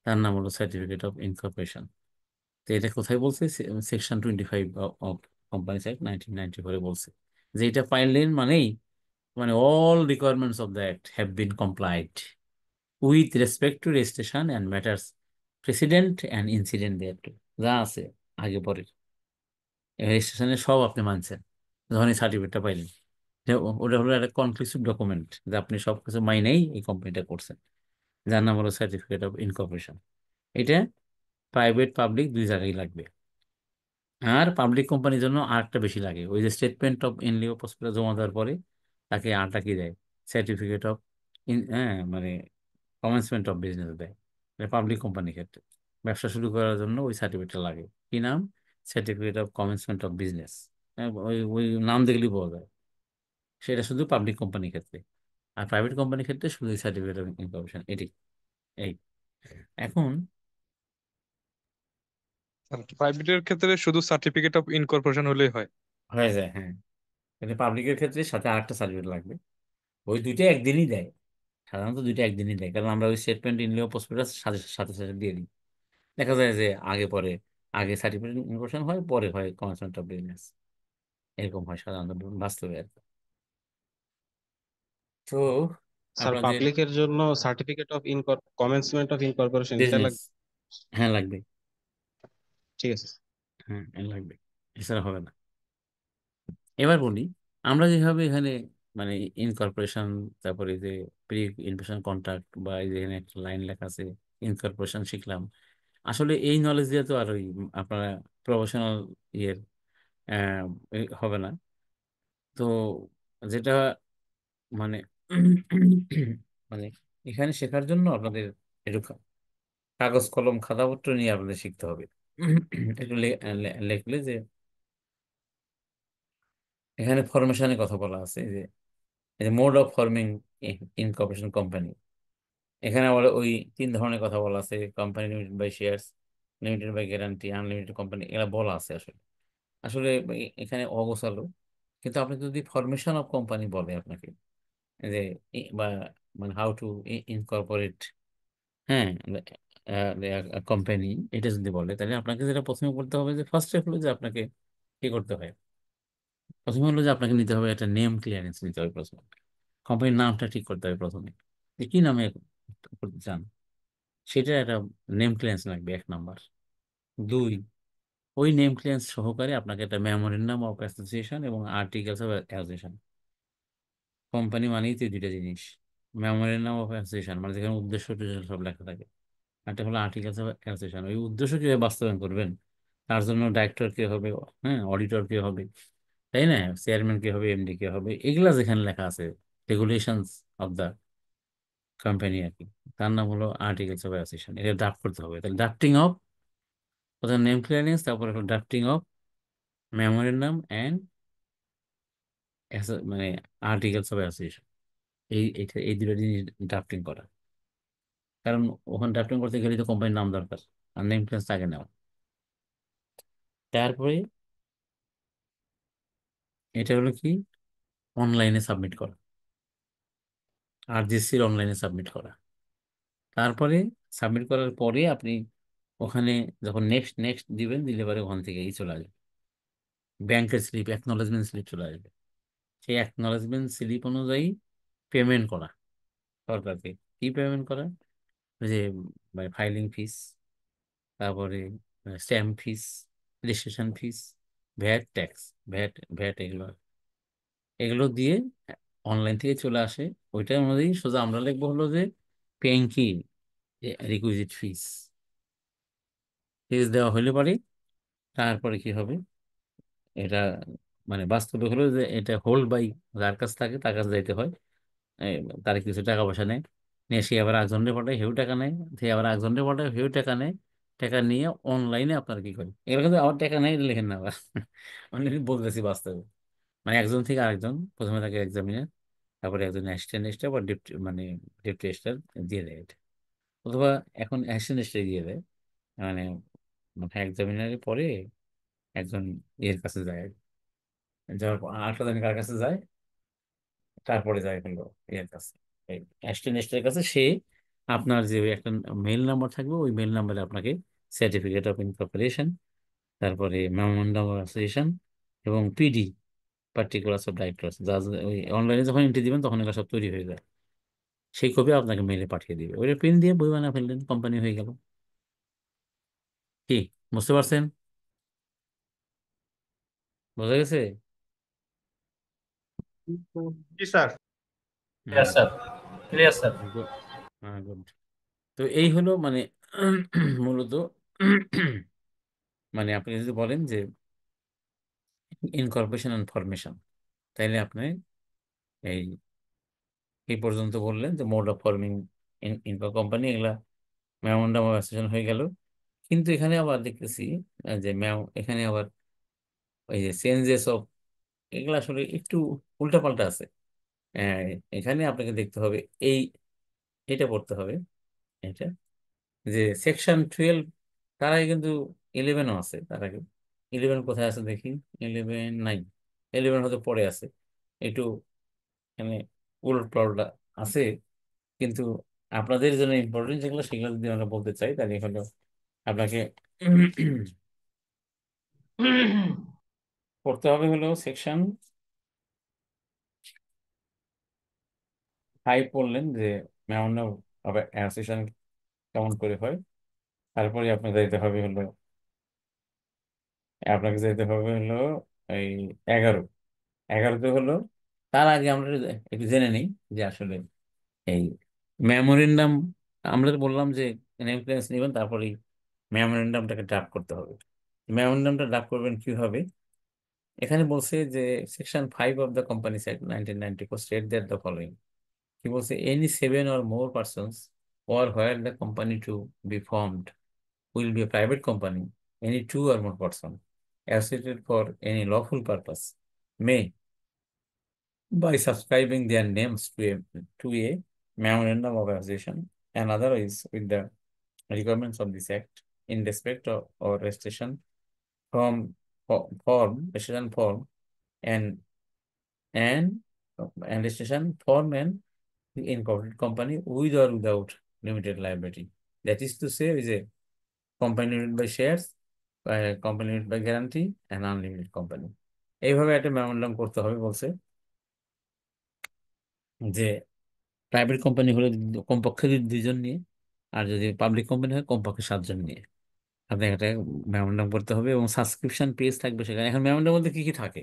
তার নাম হলো সার্টিফিকেট অফ ইনকর্পোরেশন। তো এটা কোথায় বলছে? সেকশন 25 অফ কোম্পানিজ অ্যাক্ট 1994 বলছে যে এটা পাইলেন মানেই মানে all requirements of the act have been complied with respect to registration and matters precedent and incident thereto, যা আছে আগে পরে রেজিস্ট্রেশনে সব আপনি মানছেন যখন এই সার্টিফিকেটটা পাইলেন। ওটা হলো একটা কনক্লুসিভ ডকুমেন্ট যে আপনি সবকিছু মাইনেই এই কোম্পানিটা করছেন, যার নাম হলো সার্টিফিকেট অফ ইনকর্পোরেশন। এটা প্রাইভেট পাবলিক দুই জায়গায় লাগবে। আর পাবলিক কোম্পানির জন্য আরেকটা বেশি লাগে, ওই যে স্টেটমেন্ট অফ ইনলিও প্রসপেক্টাস জমা দেওয়ার পরে তাকে আরটা কি দেয়, সার্টিফিকেট অফ হ্যাঁ মানে কমেন্সমেন্ট অফ বিজনেস দেয়। পাবলিক কোম্পানির ক্ষেত্রে ব্যবসা শুরু করার জন্য ওই সার্টিফিকেটটা লাগে। কি নাম? Certificate of commencement of business. ওই ওই নাম দেখলেই পাওয়া যায়। সেটা শুধু পাবলিক কোম্পানির ক্ষেত্রে, আর প্রাইভেট কোম্পানির ক্ষেত্রে শুধু সার্টিফিকেট অফ ইনকর্পোরেশন। এটি এই এখন প্রাইভেটের ক্ষেত্রে শুধু সার্টিফিকেট অফ ইনকর্পোরেশন হলেই হয়। হয়ে যায়, হ্যাঁ। কিন্তু পাবলিকের ক্ষেত্রে সাথে আরেকটা সার্টিফিকেট লাগবে। ওই দুইটা একদিনই দেয়, সাধারণত দুইটা একদিনই দেয়, কারণ আমরা ওই স্টেটমেন্ট ইনলিও প্রসপেক্টাস সাথে সাথে সাথে দিয়ে দিই। দেখা যায় যে আগে পরে, আগে সার্টিফিকেট ইনকর্পোরেশন হয়, পরে হয় কমেন্সমেন্ট অফ বিজনেস, এরকম হয় সাধারণত বাস্তবে আর কি। তো স্যার আপনাদের পাবলিকের জন্য certificate of commencement of incorporation এটা বিজনেস, লাগবে। হ্যাঁ লাগবে। ঠিক আছে। হ্যাঁ এটা লাগবে, এছাড়া হবে না। এবার বলি, আমরা যেভাবে এখানে মানে ইনকর্পোরেশন, তারপরে যে প্রি ইনভেস্টমেন্ট কন্ট্রাক্ট, বা এই যে এখানে একটা লাইন লেখা আছে ইনকর্পোরেশন শিখলাম, আসলে এই নলেজ দিয়ে তো আর ওই আপনারা প্রফেশনাল ইয়ের হবে না। তো যেটা মানে মানে এখানে শেখার জন্য আপনাদের একটু কাগজ কলম খাতাপত্র নিয়ে আপনাদের শিখতে হবে। একটু লিখলে যে এখানে ফরমেশনের কথা বলা আছে, যে mode of forming incorporation company. এখানে আবার ওই তিন ধরনের কথা বলা আছে, company limited by shares, limited by guarantee, unlimited company, এগুলা বলা আছে। আসলে আসলে এখানে অগোছালো। কিন্তু আপনি যদি ফরমেশন অফ কোম্পানি বলে আপনাকে, যে বা মানে হাউ টু ইনকর্পোরেট, হ্যাঁ কোম্পানি, এটা যদি বলে তাহলে আপনাকে যেটা প্রথমে বলতে হবে, যে ফার্স্ট স্টেপ হলো যে আপনাকে কি করতে হয়, প্রথমে হলো যে আপনাকে নিতে হবে একটা নেম ক্লিয়ারেন্স নিতে হবে প্রথমে। কোম্পানির নামটা ঠিক করতে হবে প্রথমে, যে কি নামে করতে চান, সেটা একটা নেম ক্লিয়ারেন্স লাগবে 1 নাম্বার। 2, ওই নেম ক্লিয়ারেন্স সহকারে আপনাকে একটা মেমোরেন্ডাম অফ অ্যাসোসিয়েশন এবং আর্টিকেলস অফ অ্যাসোসিয়েশন। কোম্পানি মানেই তো এই দুইটা জিনিস, মেমোরেন্ডাম অফ অ্যাসোসিয়েশন মানে যেখানে উদ্দেশ্য টুদ্দেশ্য সব লেখা থাকে, একটা হলো আর্টিকেলস অফ অ্যাসোসিয়েশন, ওই উদ্দেশ্য কিভাবে বাস্তবায়ন করবেন, তার জন্য ডাইরেক্টর কে হবে, হ্যাঁ অডিটর কে হবে, তাই না? চেয়ারম্যান কে হবে, এমডি কে হবে, এগুলা যেখানে লেখা আছে রেগুলেশনস অফ দ্য কোম্পানি আর কি, তার নাম হলো আর্টিকেলস অফ অ্যাসোসিয়েশন। এটা ড্রাফট করতে হবে। তাহলে ড্রাফটিং অফ, প্রথম নেম ক্লিয়ারেন্স, তারপরে হলো ড্রাফটিং অফ মেমোরেন্ডাম অ্যান্ড মানে আর্টিকেলস অফ অ্যাসোসিয়েশন। এই দুটো জিনিস ড্রাফটিং করা। কারণ ওখানে ড্রাফটিং করতে গেলে তো কোম্পানির নাম দরকার, আর নেম ক্লিয়ারেন্স আগে নেওয়া। তারপরে এটা হলো কি, অনলাইনে সাবমিট করা, আরজিসির অনলাইনে সাবমিট করা। তারপরে সাবমিট করার পরে আপনি ওখানে যখন নেক্সট নেক্সট দিবেন, দিলে পরে ওখান থেকে চলে আসবে ব্যাংকের স্লিপ, অ্যাকনোলেজমেন্ট স্লিপ চলে আসবে। সেই অ্যাকনোলেজমেন্ট স্লিপ অনুযায়ী পেমেন্ট করা সরকারকে। কি পেমেন্ট করা? ওই যে ফাইলিং ফিস, তারপরে stamp fees, registration fees, VAT tax, VAT এগুলো এগুলো দিয়ে অনলাইন থেকে চলে আসে। ওইটা অনুযায়ী সোজা আমরা লিখবো হলো যে পেইং কি রিকুইজিট ফিস। ফিস দেওয়া হলে পরে তারপরে কি হবে, এটা মানে বাস্তবে হলো যে এটা হোল্ড বাই, যার কাছ থাকে তার কাছে যাইতে হয়। এই, তার কিছু টাকা পয়সা নেয়, নিয়ে সে আবার একজনের পাঠায়, হেউ টাকা নেয়, সে আবার একজনের পাঠায়, হেউ টাকা নেয়। টাকা নিয়ে অনলাইনে আপনার কি করে, এগুলো কিন্তু আবার টাকা নেই লেখেন না আবার অনলাইনে বলতেছি বাস্তবে। মানে একজন থেকে আরেকজন, প্রথমে থাকে এক্সামিনার, তারপরে একজন অ্যাসিস্ট্যান্ট স্টাফ বা ডেপুটি মানে ডেপুটি স্টাফ দিয়ে দেয় এটা। অথবা এখন অ্যাসিস্ট্যান্ট স্টাফ দিয়ে দেয়, মানে মানে এক্সামিনারের পরে একজন এর কাছে যায়, যাওয়ার পর আরেকটা কার কাছে যায়, তারপরে যায় হলো এর কাছে, এই অ্যাস্ট্রোনেস্টের কাছে। সে আপনার যে একটা মেইল নাম্বার থাকবে, ওই মেইল নাম্বারে আপনাকে সার্টিফিকেট অফ ইনকর্পোরেশন, তারপরে মেমোরেন্ডাম অফ অ্যাসোসিয়েশন এবং পিডি, পার্টিকুলার্স অফ ডাইরেক্টরস, যা যা ওই অনলাইনে যখন এন্ট্রি দিবেন তখন এগুলো সব তৈরি হয়ে যায়। সেই কপি আপনাকে মেইলে পাঠিয়ে দিবে, ওইটা প্রিন্ট দিয়ে বই বানিয়ে ফেললেন, কোম্পানি হয়ে গেল। কি বুঝতে পারছেন? বোঝা গেছে? জি স্যার। ক্লিয়ার হুম। Sir, clear sir. গুড। হ্যাঁ, গুড। তো এই হলো মানে মূলত মানে আপনি যদি বলেন যে ইনকর্পোরেশন অ্যান্ড ফরমেশন, তাইলে আপনি এই এই পর্যন্ত বললেন যে মোড অফ ফর্মিং ইনকো কোম্পানি, এগুলা মেমোরেন্ডাম অফ অ্যাসোসিয়েশন হয়ে গেল। কিন্তু এখানে আবার দেখতেছি যে এখানে আবার ওই যে চেঞ্জেস অফ, এগুলা আসলে একটু উল্টাপাল্টা আছে। আহ, এখানে আপনাকে দেখতে হবে এই, এটা পড়তে হবে, এটা যে সেকশন 12, তার আগে কিন্তু 11ও আছে। তার আগে 11 কোথায় আছে দেখি, 11 নাই, 11 হয়তো পরে আছে একটু, এখানে উলট পালট আছে। কিন্তু আপনাদের জন্য ইম্পর্টেন্ট যেগুলো, সেগুলো যদি আমরা বলতে চাই, তাহলে হলো আপনাকে পড়তে হবে হলো সেকশন 5, পড়লেন যে মেমোরেন্ডাম অফ অ্যাসোসিয়েশন কেমন করে হয়। তারপরে আপনাকে যেতে হবে হলো এই 11, 11তে হলো। তার আগে আমরা একটু জেনে নিই যে আসলে এই মেমোরেন্ডাম, আমরা তো বললাম যে নেমপ্লেস নেবেন, তারপরে মেমোরেন্ডামটাকে ড্রাফট করতে হবে। মেমোরেন্ডামটা ড্রাফট করবেন কিভাবে? এখানে বলছে যে section 5 of the companies act 1994 state that the following. কি বলছে? Any 7 or more persons, or where the company to be formed will be a private company, any 2 or more person associated for any lawful purpose may, by subscribing their names to a memorandum of association, and otherwise with the requirements of this act in respect of or registration from registration form and and and registration form and the incorporated company with or without limited liability. That is to say, is a company limited by shares, company limited by guarantee, and unlimited company. এইভাবে একটা memorandum করতে হবে বলছে যে private company হলে কমপক্ষে দুইজন নিয়ে, আর যদি পাবলিক কোম্পানি হয় কমপক্ষে 7 জন নিয়ে আপনাকে একটা মেমোরেন্ডাম করতে হবে, এবং সাবস্ক্রিপশন পেজ থাকবে সেখানে। এখন মেমোরেন্ডাম মধ্যে কি কি থাকে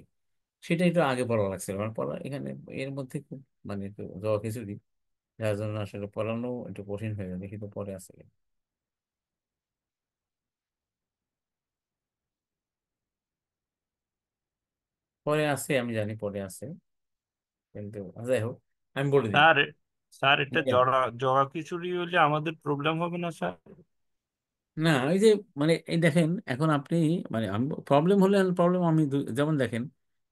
সেটা একটু আগে পড়া লাগছে, আমার পড়া এখানে এর মধ্যে খুব মানে একটু যাওয়া খিচুড়ি, যার জন্য আসলে পড়ানো একটু কঠিন হয়ে যায়। দেখি তো পরে আছে কিনা। পরে আছে, আমি জানি পরে আছে, কিন্তু যাই হোক, আমি বলে দিই। স্যার স্যার এটা বলেন। জগা জগা খিচুড়ি হলে আমাদের প্রবলেম হবে না স্যার? না, এই যে মানে এই দেখেন, এখন আপনি মানে আমি প্রবলেম হলে প্রবলেম আমি যেমন দেখেন,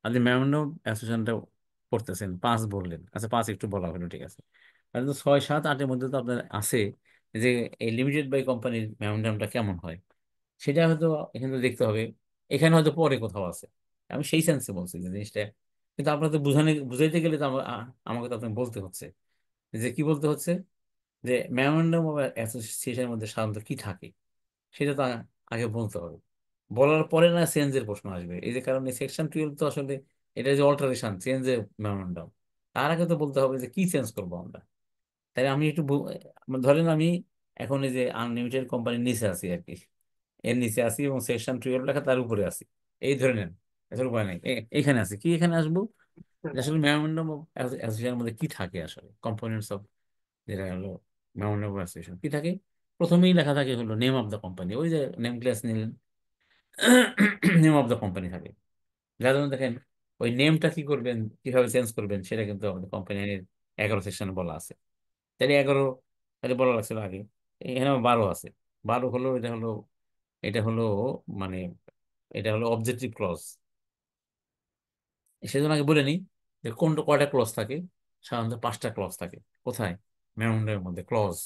আপনি মেমোরেন্ডাম অ্যাসোসিয়েশনটা করতেছেন, 5 বললেন, আচ্ছা 5 একটু বলা হলো ঠিক আছে, তাহলে তো 6, 7, 8-এর মধ্যে তো আপনার আছে যে এই লিমিটেড বাই কোম্পানির মেমোরেন্ডামটা কেমন হয়, সেটা হয়তো এখানে দেখতে হবে, এখানে হয়তো পরে কোথাও আছে। আমি সেই সেন্সে বলছি যে জিনিসটা, কিন্তু আপনার তো বুঝাইতে গেলে তো আমাকে তো আপনাকে বলতে হচ্ছে, যে কি বলতে হচ্ছে, যে মেমোরেন্ডাম অফ অ্যাসোসিয়েশনের মধ্যে সাধারণত কি থাকে সেটা তো আগে বলতে হবে। বলার পরে না চেঞ্জের প্রশ্ন আসবে, এই যে কারণে সেকশন 12 তো আসলে এটা যে অল্টারেশন চেঞ্জের মেমোরেন্ডাম, তার আগে তো বলতে হবে যে কি চেঞ্জ করবো আমরা। তাই আমি একটু ধরেন আমি এখন এই যে আনলিমিটেড কোম্পানির নিচে আছি আর কি, এর নিচে আছি এবং সেকশন 12 লেখা তার উপরে আছি, এই ধরে নেন, আসলে উপায় নাই, এখানে আছি কি, এখানে আসবো যে আসলে মেমোরেন্ডাম অফ অ্যাসোসিয়েশনের মধ্যে কি থাকে, আসলে কম্পোনেন্টস অফ, যেটা হলো মেমোরেন্ডাম অফ অ্যাসোসিয়েশন কি থাকে। প্রথমেই লেখা থাকে হলো নেম অফ দ্য কোম্পানি, ওই যে নেম ক্লাস নিলেন, নেম অফ দ্য কোম্পানি থাকে, যার জন্য দেখেন ওই নেমটা কি করবেন, কিভাবে চেঞ্জ করবেন, সেটা কিন্তু আমাদের কোম্পানির 11 সেকশনে বলা আছে। তাহলে 11, তাহলে বলা লাগছিল আগে, এখানে 12 আছে। 12 হলো, এটা হলো মানে এটা হলো অবজেক্টিভ ক্লজ। সেজন্য আগে বলে নিই যে কোনটা কয়টা ক্লজ থাকে, সাধারণত 5টা ক্লজ থাকে। কোথায়? মেমোরেন্ডামের মধ্যে ক্লজ।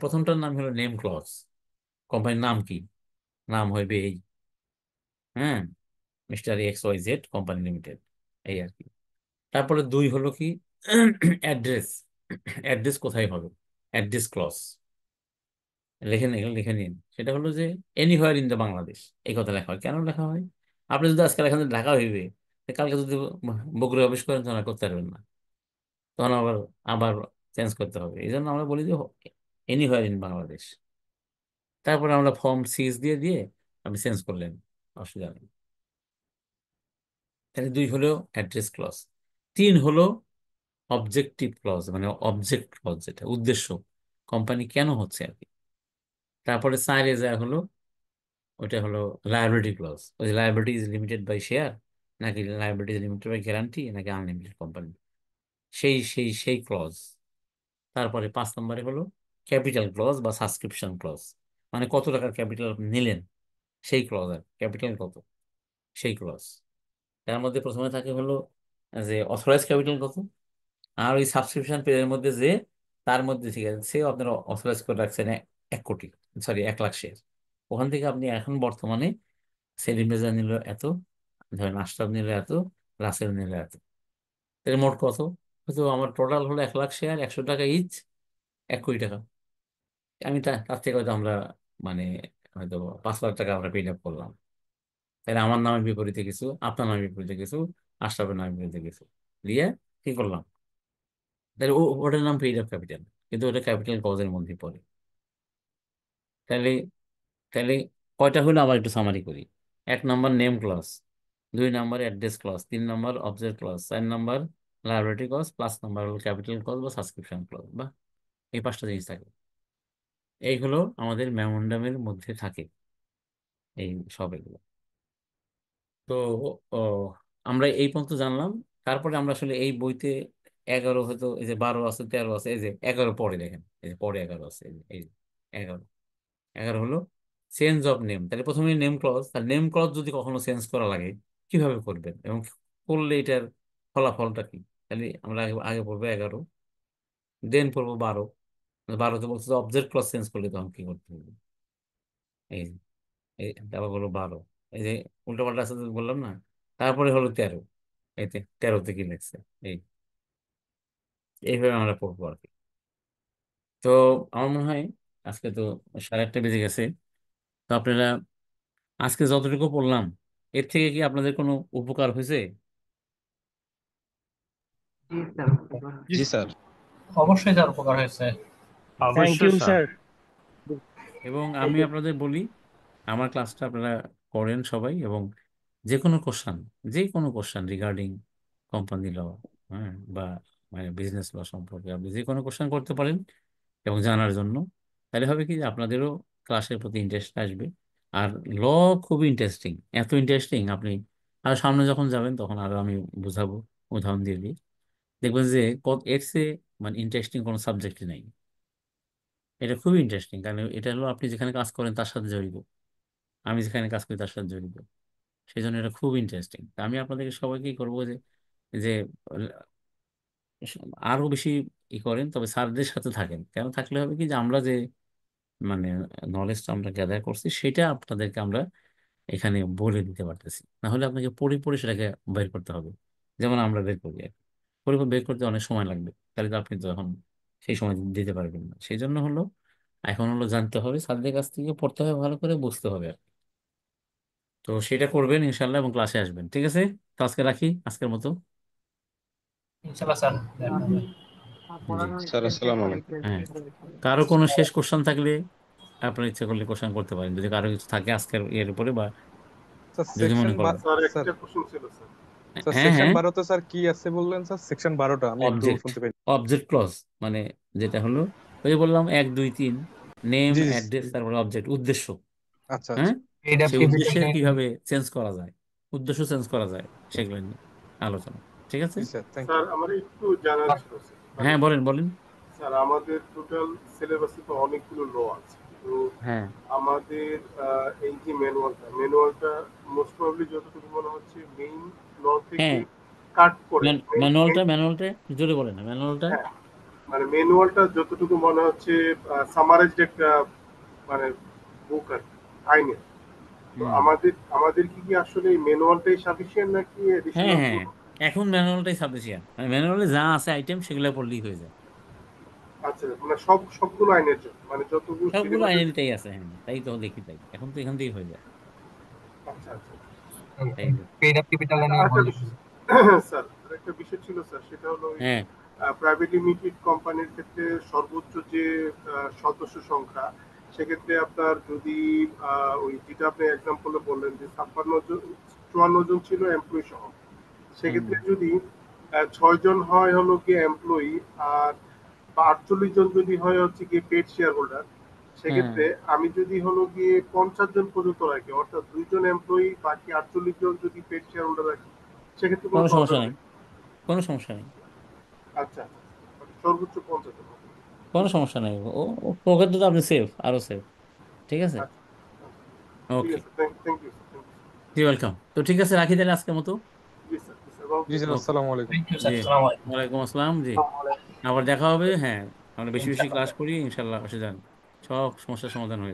প্রথমটার নাম হলো নেম ক্লজ, কোম্পানির নাম কি, নাম হইবে এই, হ্যাঁ, মিস্টার XYZ কোম্পানি লিমিটেড, এই আর কি। তারপরে 2 হলো কি, অ্যাড্রেস, অ্যাড্রেস কোথায় হবে, অ্যাড্রেস ক্লজ, লিখে নিন, লিখে নিন, সেটা হলো যে এনিহোয়ার ইন দ্য বাংলাদেশ, এই কথা লেখা হয়। কেন লেখা হয়? আপনি যদি আজকাল এখানে ঢাকা হইবে, তো কালকে যদি বগুড়া অফিস করেন তখন আর করতে পারবেন না, তখন আবার আবার চেঞ্জ করতে হবে। এই জন্য আমরা বলি যে এনিহোয়ার ইন বাংলাদেশ। তারপরে আমরা ফর্ম 6 দিয়ে দিয়ে আপনি চেঞ্জ করলেন, অসুবিধা নেই। তাহলে 2 হলো অ্যাড্রেস ক্লজ। 3 হলো অবজেক্টিভ ক্লজ, মানে অবজেক্ট ক্লজ, যেটা উদ্দেশ্য, কোম্পানি কেন হচ্ছে আর কি। তারপরে 4 যা হলো, ওইটা হলো লায়াবিলিটি ক্লজ, ওই liability is limited by share, নাকি liability is limited by guarantee, নাকি আনলিমিটেড কোম্পানি, সেই ক্লজ। তারপরে 5 নম্বরে হলো ক্যাপিটাল ক্লজ বা সাবস্ক্রিপশন ক্লজ, মানে কত টাকার ক্যাপিটাল আপনি নিলেন, সেই ক্লজ, আর ক্যাপিটাল কত, সেই ক্লজ। তার মধ্যে প্রথমে থাকে হলো যে অথরাইজ ক্যাপিটাল কত, আর ওই সাবস্ক্রিপশন পেজের মধ্যে যে, তার মধ্যে ঠিক আছে সে আপনারা অথরাইজ করে রাখছেন 1 কোটি, সরি 1 লাখ শেয়ার, ওখান থেকে আপনি এখন বর্তমানে সেলিম রেজা নিল এত, ধরেন আশরাফ নিল এত, রাসেল নিল এত, তাহলে মোট কত, হয়তো আমার টোটাল হলো 1 লাখ শেয়ার, 100 টাকা ইচ, 1 কোটি টাকা। আমি তার থেকে হয়তো আমরা মানে হয়তো 5 লাখ টাকা আমরা পেড আপ করলাম, তাহলে আমার নামের বিপরীতে কিছু, আপনার নামের বিপরীতে কিছু, আশরাফের নামের বিপরীতে কিছু দিয়ে কি করলাম, তাহলে ওটার নাম পেইড আপ ক্যাপিটাল, কিন্তু ওটা ক্যাপিটাল কজের মধ্যে পড়ে। তাহলে তাহলে কয়টা হলো, আবার একটু সামারি করি। 1 নম্বর নেম ক্লজ, 2 নম্বর অ্যাড্রেস ক্লজ, 3 নম্বর অবজেক্ট ক্লজ, 4 নম্বর লায়াবিলিটি ক্লজ, 5 নম্বর হলো ক্যাপিটাল ক্লজ বা সাবস্ক্রিপশন ক্লজ, বা এই 5টা জিনিস থাকে। এই হলো আমাদের মেমোরেন্ডামের মধ্যে থাকে, এই সব এগুলো। তো ও, আমরা এই পর্যন্ত জানলাম। তারপরে আমরা আসলে এই বইতে 11, হয়তো এই যে 12 আছে, 13 আছে, এই যে 11 পরে দেখেন, এই যে পরে 11 আছে, এই যে 11, 11 হলো চেঞ্জ অফ নেম। তাহলে প্রথমে নেম ক্লজ, তার নেম ক্লজ যদি কখনো চেঞ্জ করা লাগে কিভাবে করবেন, এবং করলে এটার ফলাফলটা কি। তাহলে আমরা আগে আগে পড়বো 11, দেন পড়বো 12। 12তে বলছে অবজেক্ট ক্লজ চেঞ্জ করলে তখন কি করতে হবে, এই যে, এই তারপর হলো 12, এই যে উল্টো পাল্টা আছে তো বললাম না। তারপরে হলো 13, এতে 13তে কি লিখছে, এই এইভাবে আমরা পড়বো আর কি। তো আমার মনে হয় আজকে তো 8:30 বেজে গেছে, তো আপনারা আজকে যতটুকু পড়লাম, এর থেকে কি আপনাদের কোনো উপকার হয়েছে? জি স্যার। জি স্যার। অবশ্যই তার উপকার হয়েছে। থ্যাংক অবশ্যই ইউ স্যার। স্যার। এবং এই আমি যে আপনাদের বলি, আমার ক্লাসটা আপনারা করেন সবাই, এবং যে কোনো কোশ্চান, যে কোনো কোশ্চান রিগার্ডিং কোম্পানি ল, হ্যাঁ, বা মানে বিজনেস ল সম্পর্কে আপনি যে কোনো কোশ্চান করতে পারেন এবং জানার জন্য। তাহলে হবে কি যে আপনাদেরও ক্লাসের প্রতি ইন্টারেস্ট আসবে। আর ল খুবই ইন্টারেস্টিং, এত ইন্টারেস্টিং আপনি আর সামনে যখন যাবেন তখন আরো আমি বুঝাবো, উদাহরণ দিয়ে দিই, দেখবেন যে এর চেয়ে মানে ইন্টারেস্টিং কোনো সাবজেক্টই নাই। এটা খুবই ইন্টারেস্টিং, কারণ এটা হলো আপনি যেখানে কাজ করেন তার সাথে জড়িত, আমি যেখানে কাজ করি তার সাথে জড়িত। সেই জন্য এটা খুব ইন্টারেস্টিং। আমি আপনাদেরকে সবাইকেই করবো যে যে আরো বেশি করেন, তবে স্যারদের সাথে থাকেন। কেন থাকলে হবে কি, যে আমরা যে মানে নলেজটা আমরা গ্যাদার করছি সেটা আপনাদেরকে আমরা এখানে বলে দিতে পারতেছি, না হলে আপনাকে পড়ে পড়ে সেটাকে বের করতে হবে, যেমন আমরা বের করি আর কি। পড়ে পড়ে বের করতে অনেক সময় লাগবে, তাহলে তো আপনি তো এখন সেই সময় দিতে পারবেন না। সেই জন্য হলো এখন হলো জানতে হবে, স্যারদের কাছ থেকে পড়তে হবে, ভালো করে বুঝতে হবে আর কি। তো সেটা করবেন ইনশাল্লাহ এবং ক্লাসে আসবেন, ঠিক আছে? তো আজকে রাখি, আজকের মতো। ইনশাল্লাহ স্যার। জি, পড়ানোর স্যার আসসালামু আলাইকুম। হ্যাঁ, কারো কোনো শেষ কোশ্চেন থাকলে আপনার ইচ্ছা করলে কোশ্চেন করতে পারেন, যদি কারো কিছু থাকে আজকের এর উপরে, বা স্যার যদি মনে সেকশন করেন। স্যার স্যার একটা কোশ্চেন ছিল স্যার। স্যার হ্যাঁ সেকশন হ্যাঁ, 12 তে স্যার কি আছে বললেন স্যার? সেকশন 12টা আমি একটু অবজেক্ট, শুনতে পাই। অবজেক্ট ক্লজ, মানে যেটা হলো ওই যে বললাম 1 2 3, নেম জি জি অ্যাড্রেস, তারপরে অবজেক্ট, উদ্দেশ্য। আচ্ছা হ্যাঁ, আচ্ছা। এইটা সেই পিপিটি উদ্দেশ্যের কিভাবে চেঞ্জ করা যায়, উদ্দেশ্য চেঞ্জ করা যায়, সেগুলো নিয়ে আলোচনা, ঠিক আছে? জি স্যার, থ্যাংক স্যার ইউ। আমার একটু জানার ছিল স্যার, মানে হ্যাঁ, বলেন বলেন। স্যার আমাদের টোটাল সিলেবাসে তো অনেকগুলো ল আছে, তো হ্যাঁ আমাদের এই যে ম্যানুয়ালটা মোস্ট প্রবাবলি যতটুকু মনে হচ্ছে মেইন ল থেকে হ্যাঁ, কাট করে ম্যানুয়ালটা জোরে বলেন না, ম্যানুয়ালটা। হ্যাঁ, মানে ম্যানুয়ালটা যতটুকু মনে হচ্ছে সামারাইজড একটা মানে বুক আর কি, আইনের। তো হুম, আমাদের কি আসলে এই ম্যানুয়ালটাই সাফিসিয়েন্ট নাকি হ্যাঁ এডিশনাল হ্যাঁ, কোনো? এখন ম্যানুয়ালটাই সাফিসিয়েন্ট, মানে ম্যানুয়ালে যা আছে আইটেম সেগুলো পড়লেই হয়ে যায়। আচ্ছা, মানে সবগুলো আইনের জন্য, মানে যতগুলো সবগুলো সিলেবাসের। আইনেরটাই আছে, হ্যাঁ তাই তো দেখি, তাই এখন তো এখান থেকেই হয়ে যায়। আচ্ছা আচ্ছা। তাই তো। পেইড আপ ক্যাপিটাল নিয়ে আরেকটা বললেন। বিষয় স্যার, আরেকটা বিষয় ছিল স্যার, সেটা হলো হ্যাঁ প্রাইভেট লিমিটেড কোম্পানির ক্ষেত্রে সর্বোচ্চ যে সদস্য সংখ্যা, সেক্ষেত্রে আপনার যদি ওই যেটা আপনি এক্সাম্পলে বললেন যে 54 জন ছিল এমপ্লয়ি সহ, হুম সেক্ষেত্রে যদি 6 জন হয় হলো গিয়ে এমপ্লয়ি, আর 48 জন যদি হয় হচ্ছে গিয়ে পেড শেয়ার হোল্ডার, হ্যাঁ, সেক্ষেত্রে আমি যদি হলো গিয়ে 50 জন পর্যন্ত রাখি, অর্থাৎ 2 জন এমপ্লয়ি বাকি 48 জন যদি পেড শেয়ার হোল্ডার রাখি, সেক্ষেত্রে কোনো কোনো সমস্যা প্রবলেম নেই, নেই। কোনো সমস্যা নেই, আচ্ছা আচ্ছা, মানে সর্বোচ্চ 50 জন। কোনো সমস্যা নেই। ও ও প্রক্ষেত্রে তো আপনি সেফ, আরো সেফ, ঠিক আছে? আচ্ছা ঠিক ওকে, আছে, থ্যাংক ইউ স্যার, থ্যাংক জি ওয়েলকাম। তো ঠিক আছে, রাখি তাহলে আজকের মতো। ইউ। জি স্যার, জি স্যার, জি স্যার, ওকে, আসসালামু আলাইকুম। থ্যাংক ইউ স্যার, জি, আসসালামু আলাইকুম। ওয়ালাইকুম আসসালাম। জি, আমাদের আবার দেখা হবে। হ্যাঁ, আমরা বেশি বেশি ক্লাস ইনশাআল্লাহ। করি ইনশাল্লাহ, অসুবিধা নেই, সব সমস্যার সমাধান হয়ে যাবে।